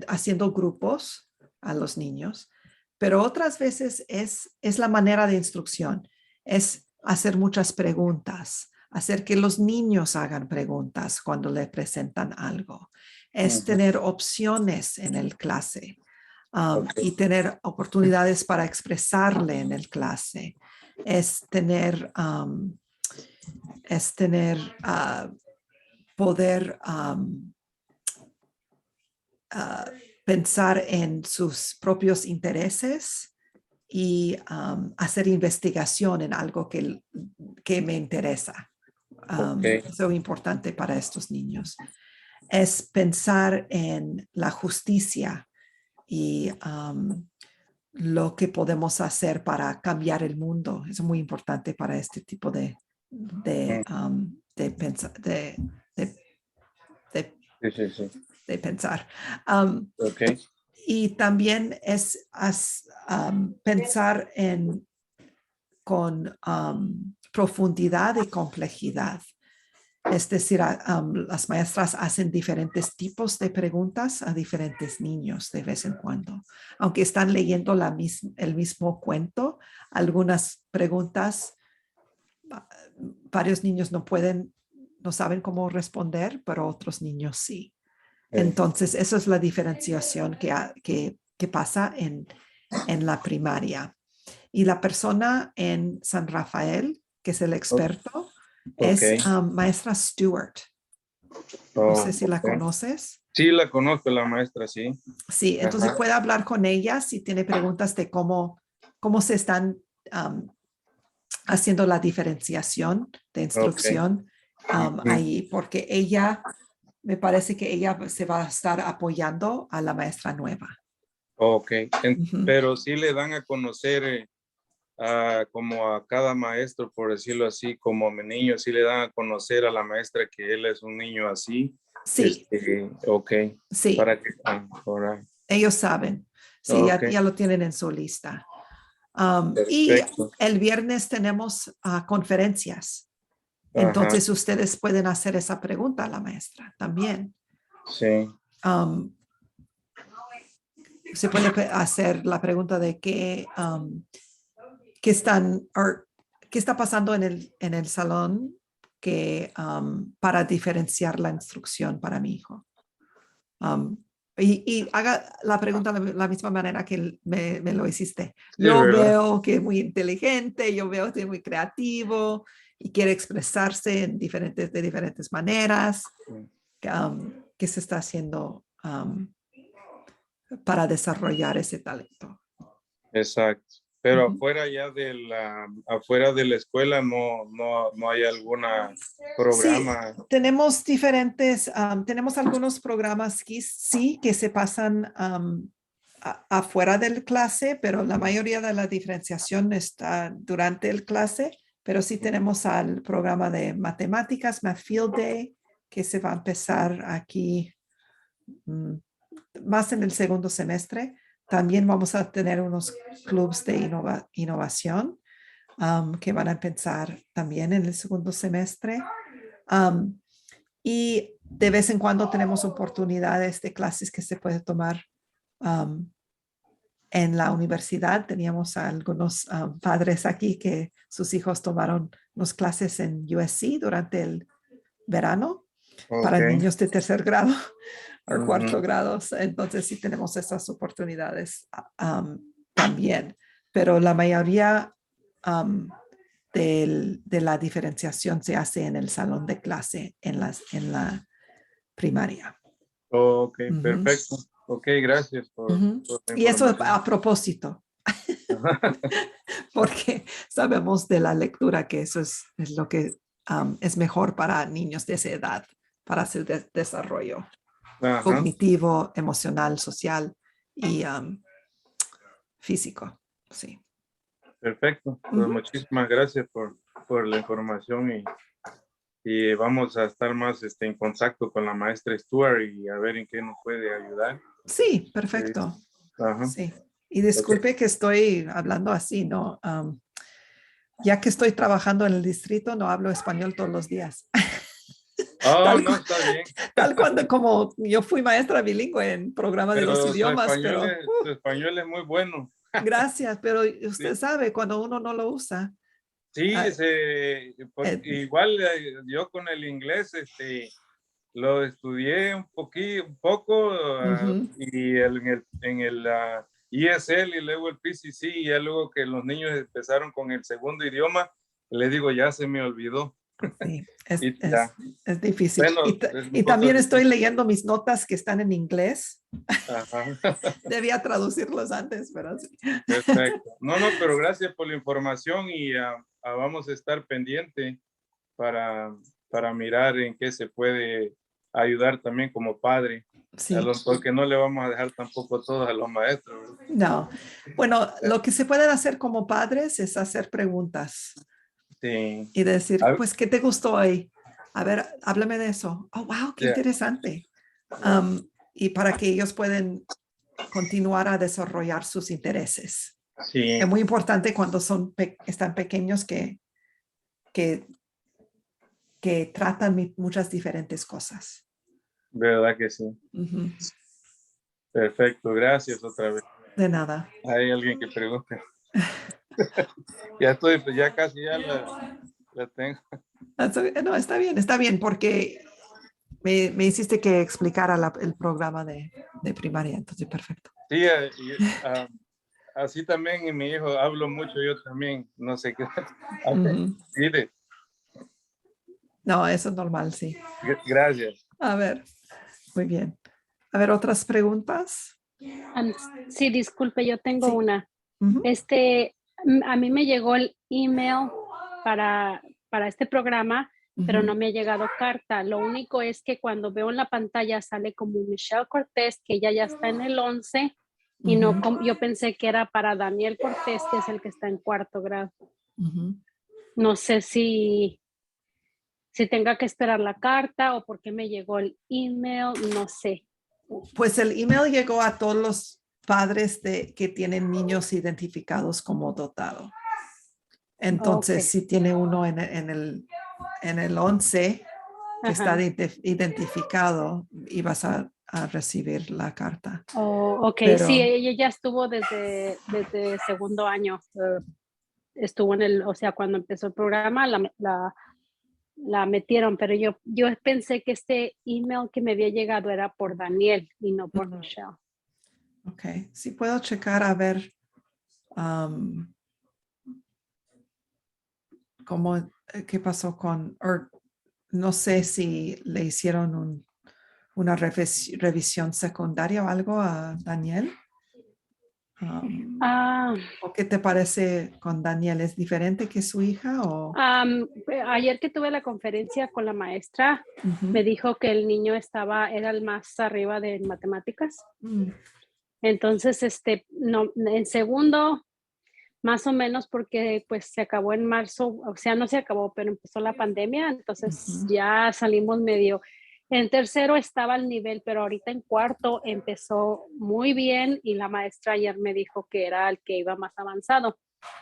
haciendo grupos a los niños, pero otras veces es la manera de instrucción, es hacer muchas preguntas, hacer que los niños hagan preguntas cuando le presentan algo, es tener opciones en el clase y tener oportunidades para expresarle en el clase, es tener poder pensar en sus propios intereses y hacer investigación en algo que me interesa. Eso es importante para estos niños. Es pensar en la justicia y lo que podemos hacer para cambiar el mundo. Es muy importante para este tipo de pensar. Y también es pensar con profundidad y complejidad. Es decir, las maestras hacen diferentes tipos de preguntas a diferentes niños de vez en cuando. Aunque están leyendo el mismo cuento, algunas preguntas, varios niños no saben cómo responder, pero otros niños sí. Entonces, esa es la diferenciación que pasa en la primaria. Y la persona en San Rafael, que es el experto, es maestra Stewart. No sé si la conoces. Sí, la conozco, la maestra, sí. Sí, entonces puede hablar con ella si tiene preguntas de cómo se están haciendo la diferenciación de instrucción ahí, porque me parece que ella se va a estar apoyando a la maestra nueva. Pero sí le dan a conocer como a cada maestro, por decirlo así, como a mi niño, sí le dan a conocer a la maestra que él es un niño así. Sí, Ok. sí, Para que, alright. ellos saben. Sí, Ok, ya lo tienen en su lista. Y perfecto. el viernes tenemos conferencias. Ajá, Entonces ustedes pueden hacer esa pregunta a la maestra también. sí. Se puede hacer la pregunta de qué está pasando en el salón para diferenciar la instrucción para mi hijo. Y haga la pregunta de la misma manera que me lo hiciste. Sí, Yo ¿verdad? veo que es muy inteligente, yo veo que es muy creativo y quiere expresarse de diferentes maneras. ¿Qué se está haciendo para desarrollar ese talento? Exacto. Pero Ujú. afuera de la escuela no hay alguna programa. Sí, tenemos algunos programas que sí que se pasan afuera del clase, pero la mayoría de la diferenciación está durante el clase, pero sí tenemos al programa de matemáticas, Math Field Day, que se va a empezar aquí más en el segundo semestre. También vamos a tener unos clubs de innovación que van a empezar también en el segundo semestre. Y de vez en cuando tenemos oportunidades de clases que se puede tomar en la universidad. Teníamos a algunos padres aquí que sus hijos tomaron unas clases en USC durante el verano para Ok. niños de tercer grado o cuarto Ujú. grado. Entonces sí tenemos esas oportunidades también. Pero la mayoría de la diferenciación se hace en el salón de clase en la primaria. Ok, Ujú, perfecto. Ok, gracias ujú. por la Y eso información. a propósito, porque sabemos de la lectura que eso es lo que es mejor para niños de esa edad, para su desarrollo Ajá, cognitivo, emocional, social y físico. Sí. perfecto. Pues Ujú. muchísimas gracias por la información y vamos a estar más en contacto con la maestra Stuart y a ver en qué nos puede ayudar. Sí, Sí. perfecto. Ajá. Sí. Y Ok. disculpe que estoy hablando así, ¿no? Ya que estoy trabajando en el distrito, no hablo español todos los días. Oh, Tal, no, está bien. tal cuando como yo fui maestra bilingüe en programa de dos Pero idiomas, pero tu español es muy bueno. gracias, pero usted Sí, sabe cuando uno no lo usa. sí, ah, eh, igual yo con el inglés, lo estudié un poco ujú, y en el ESL y luego el PCC y ya luego que los niños empezaron con el segundo idioma, les digo, ya se me olvidó. sí, Y ya, es difícil. bueno, es Y cosas también estoy difíciles. leyendo mis notas que están en inglés. Ajá. Debía traducirlos antes, pero sí. Perfecto. No, pero gracias por la información y vamos a estar pendiente para, para mirar en qué se puede ayudar también como padre, Sí, porque no le vamos a dejar tampoco todo a los maestros. no. Bueno, lo que se pueden hacer como padres es hacer preguntas Sí. y decir, A- pues, ¿qué te gustó hoy? A ver, háblame de eso. Oh, wow, qué ya, interesante. ya. Y para que ellos puedan continuar a desarrollar sus intereses. Sí, Es muy importante cuando están pequeños que, que tratan muchas diferentes cosas. verdad que sí. Ujú. Perfecto, gracias otra vez. De nada. Hay alguien que pregunte. Ya estoy, pues ya casi ya la tengo. No, está bien, porque me hiciste que explicara el programa de primaria, entonces perfecto. Sí, así también y mi hijo hablo mucho, yo también, no sé qué. Ujú. Mire, No, eso es normal, sí. gracias. A ver, muy bien. A ver, ¿otras preguntas? Am- Sí, disculpe, yo tengo Sí. una. Ujú, A mí me llegó el email para, para este programa, pero ujú. no me ha llegado carta. Lo único es que cuando veo en la pantalla sale como Michelle Cortés, que ella ya está en el 11, Y no, yo pensé que era para Daniel Cortés, que es el que está en 4º grado. No sé si tenga que esperar la carta o por qué me llegó el email, no sé. Pues el email llegó a todos los padres que tienen niños identificados como dotado. Entonces, si tiene uno en el 11 que está identificado, ibas a recibir la carta. Ok, pero, sí, ella ya estuvo desde 2º año. Estuvo o sea, cuando empezó el programa la metieron, pero yo pensé que este email que me había llegado era por Daniel y no por Michelle. Ok, sí puedo checar a ver qué pasó no sé si le hicieron una revisión secundaria o algo a Daniel. ¿O qué te parece con Daniel? ¿Es diferente que su hija? Ayer que tuve la conferencia con la maestra, me dijo que el niño era el más arriba de matemáticas. Entonces, no, en segundo, más o menos porque pues se acabó en marzo, o sea, no se acabó, pero empezó la pandemia, entonces ya salimos medio. En tercero estaba al nivel, pero ahorita en cuarto empezó muy bien y la maestra ayer me dijo que era el que iba más avanzado,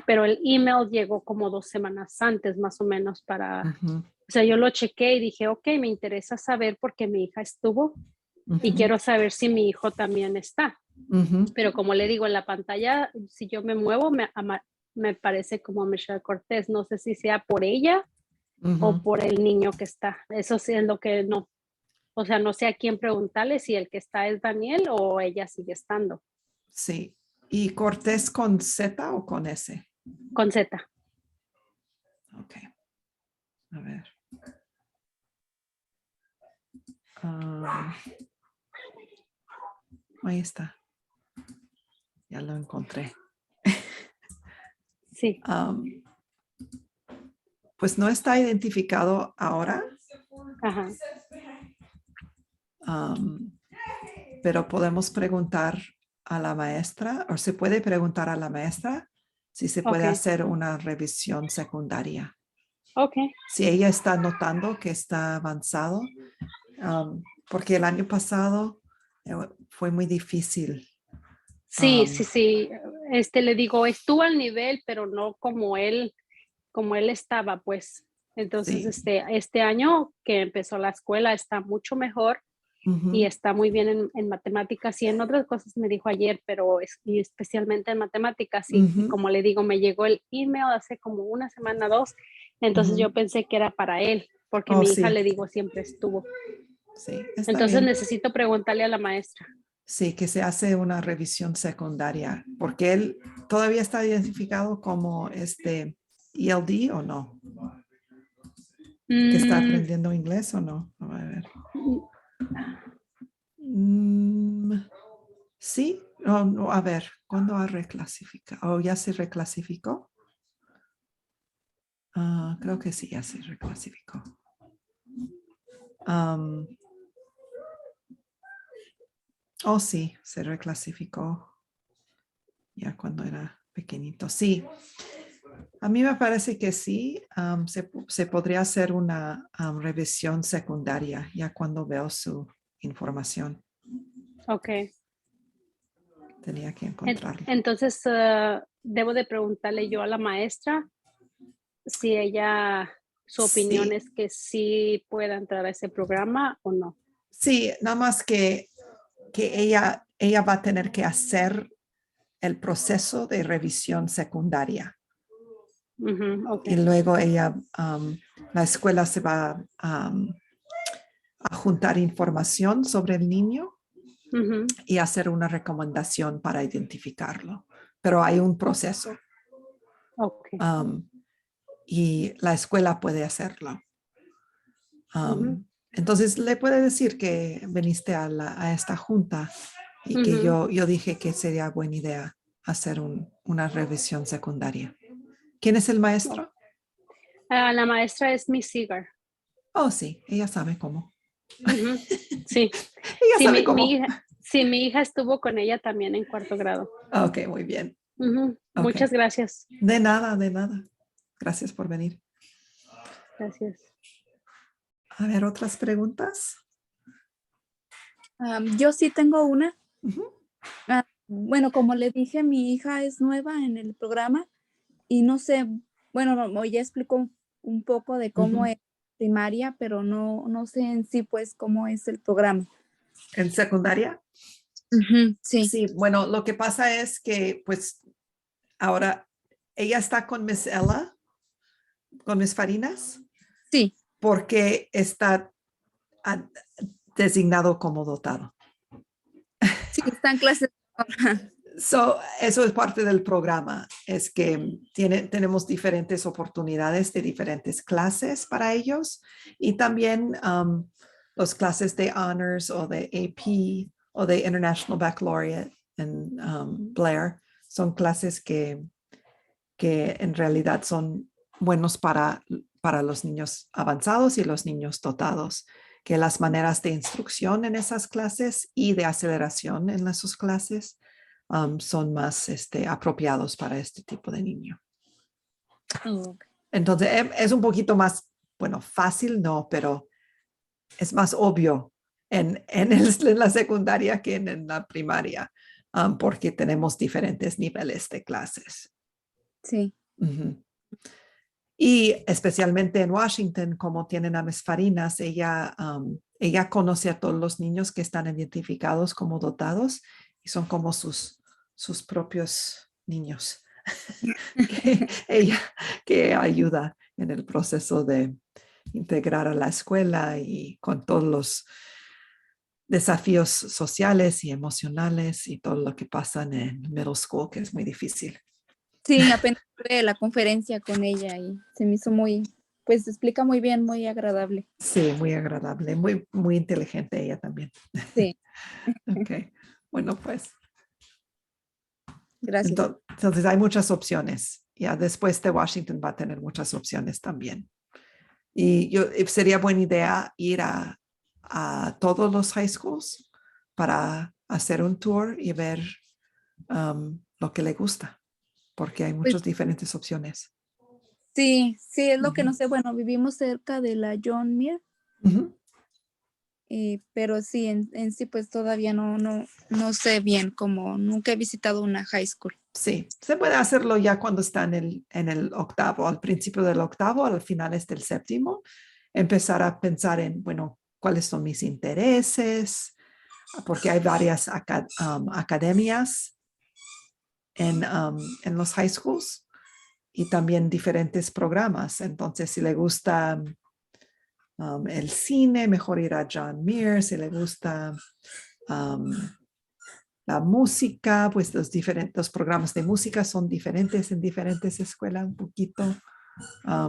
pero el email llegó como 2 semanas antes más o menos o sea, yo lo chequé y dije, ok, me interesa saber porque mi hija estuvo y quiero saber si mi hijo también está. Pero como le digo en la pantalla, si yo me muevo, me parece como Michelle Cortés. No sé si sea por ella o por el niño que está. Eso sí es lo que no. O sea, no sé a quién preguntarle si el que está es Daniel o ella sigue estando. Sí. ¿Y Cortés con Z o con S? Con Z. Ok. A ver. Ahí está. Ya lo encontré. Sí. Pues no está identificado ahora. Pero podemos preguntar a la maestra, o se puede preguntar a la maestra si se puede hacer una revisión secundaria. Si ella está notando que está avanzado, porque el año pasado fue muy difícil. Sí. Le digo, estuvo al nivel, pero no como él estaba, pues. Entonces, este año que empezó la escuela está mucho mejor y está muy bien en matemáticas y en otras cosas me dijo ayer, pero y especialmente en matemáticas. Y como le digo, me llegó el email hace como 1 semana, 2. Entonces yo pensé que era para él, porque mi hija, le digo, siempre estuvo. Sí, entonces bien. necesito preguntarle a la maestra. Sí, que se hace una revisión secundaria, porque él todavía está identificado como ELD o no. ¿Que está aprendiendo inglés o no? A ver. Sí, no, a ver, ¿cuándo ha reclasificado? ¿O ya se reclasificó? Creo que sí, ya se reclasificó. Sí, se reclasificó ya cuando era pequeñito. Sí, a mí me parece que sí, se podría hacer una revisión secundaria ya cuando veo su información. Ok. Tenía que encontrarlo. Entonces, debo de preguntarle yo a la maestra si su opinión es que sí pueda entrar a ese programa o no. Sí, nada más que ella va a tener que hacer el proceso de revisión secundaria. Y luego la escuela se va a juntar información sobre el niño y hacer una recomendación para identificarlo. Pero hay un proceso. Y la escuela puede hacerlo. Entonces le puede decir que viniste a esta junta y que yo dije que sería buena idea hacer una revisión secundaria. ¿Quién es el maestro? La maestra es Miss Seeger. Oh, sí, ella sabe cómo. Sí. Ella sabe cómo. Sí, mi hija estuvo con ella también en cuarto grado. Ok, muy bien. Ujú. Ok. Muchas gracias. De nada, de nada. Gracias por venir. Gracias. A ver, ¿otras preguntas? Yo sí tengo una. Ujú. Bueno, como le dije, mi hija es nueva en el programa y no sé, bueno, ya explicó un poco de cómo Ujú. es primaria, pero no sé en sí, pues, cómo es el programa. ¿En secundaria? Ujú, sí, Sí, bueno, lo que pasa es que pues ahora ella está con Miss Ella, con Miss Farinas, sí, porque está ah, designado como dotado. sí, está en clases. So, eso es parte del programa, es que tenemos diferentes oportunidades de diferentes clases para ellos y también los clases de Honors o de AP o de International Baccalaureate en Blair son clases que en realidad son buenos para los niños avanzados y los niños dotados, que las maneras de instrucción en esas clases y de aceleración en esas clases son más apropiados para este tipo de niño. Ok. Entonces, es un poquito más, bueno, fácil, no, pero es más obvio en la secundaria que en la primaria, porque tenemos diferentes niveles de clases. Sí, Ujú. Y especialmente en Washington, como tienen a Miss Farinas, ella conoce a todos los niños que están identificados como dotados y son como sus propios niños que ayuda en el proceso de integrar a la escuela y con todos los desafíos sociales y emocionales y todo lo que pasa en middle school, que es muy difícil. sí, apenas tuve la conferencia con ella y se me hizo muy, pues explica muy bien, muy agradable. Sí, muy agradable, muy, muy inteligente ella también. Sí, Ok, bueno, pues gracias. entonces hay muchas opciones. Ya después de Washington va a tener muchas opciones también. Y sería buena idea ir a todos los high schools para hacer un tour y ver lo que le gusta, porque hay Pues muchas diferentes opciones. sí, sí, es lo que no Ujú. sé. Bueno, vivimos cerca de la John Muir, Ujú. pero sí, en sí, pues todavía no sé bien, como nunca he visitado una high school. Sí, se puede hacerlo ya cuando está en el octavo, al principio del octavo, al finales del séptimo, empezar a pensar en, bueno, cuáles son mis intereses, porque hay varias academias en los high schools y también diferentes programas. Entonces, si le gusta el cine, mejor ir a John Muir. Si le gusta la música, pues los programas de música son diferentes en diferentes escuelas un poquito.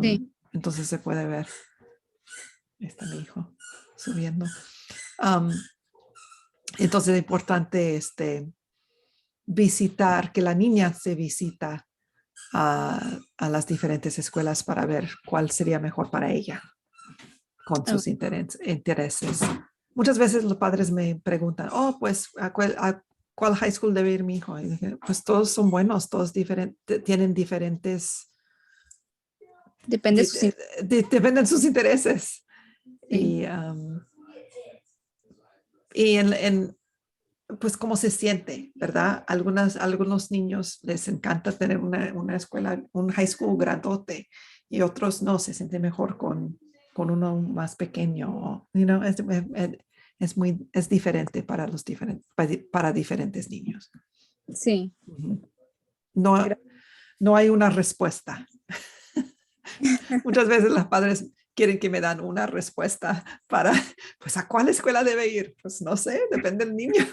Sí, Entonces se puede ver. Ahí está mi hijo subiendo. Um, entonces es importante visitar, que la niña se visita a las diferentes escuelas para ver cuál sería mejor para ella con oh, sus intereses. Muchas veces los padres me preguntan, oh, pues, ¿cuál high school debe ir mi hijo? Y dije, pues todos son buenos, todos tienen diferentes, depende de sus dependen sus intereses. sí, Y pues cómo se siente, ¿verdad? Algunos niños les encanta tener una escuela, un high school grandote y otros no, se sienten mejor con uno más pequeño. Es diferente para para diferentes niños. sí. Ujú. No, no hay una respuesta. Muchas veces los padres quieren que me dan una respuesta para, pues, ¿a cuál escuela debe ir? Pues no sé, depende del niño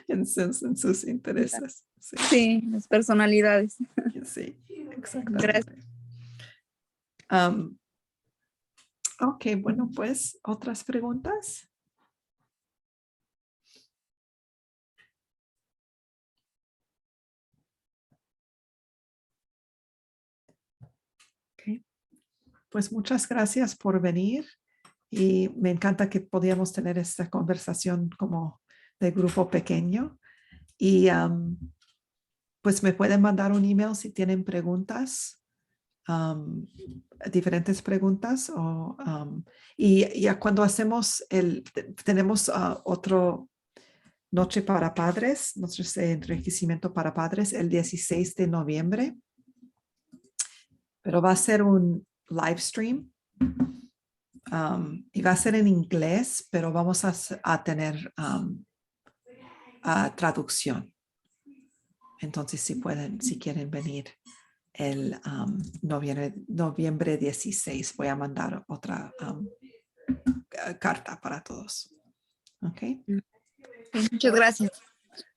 en sus intereses. Sí, Sí, las personalidades. sí, Gracias. exactamente. Ok, bueno, pues, ¿otras preguntas? Ok, pues muchas gracias por venir y me encanta que podíamos tener esta conversación como de grupo pequeño. Y pues me pueden mandar un email si tienen preguntas, diferentes preguntas. Y ya cuando hacemos tenemos otro noche para padres, nuestro enriquecimiento para padres el 16 de noviembre. Pero va a ser un live stream. Y va a ser en inglés, pero vamos a tener traducción. Entonces, si quieren venir el noviembre 16, voy a mandar otra carta para todos. ¿Ok? Muchas gracias.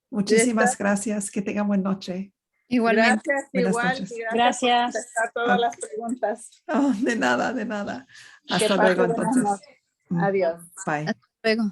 Muchísimas gracias. Que tengan buena noche. Igualmente. Gracias, Buenas igual. noches. Y Gracias. por contestar todas las preguntas. Oh, de nada, de nada. Que Hasta pase luego buenas entonces. noches. Adiós. Bye. Hasta luego.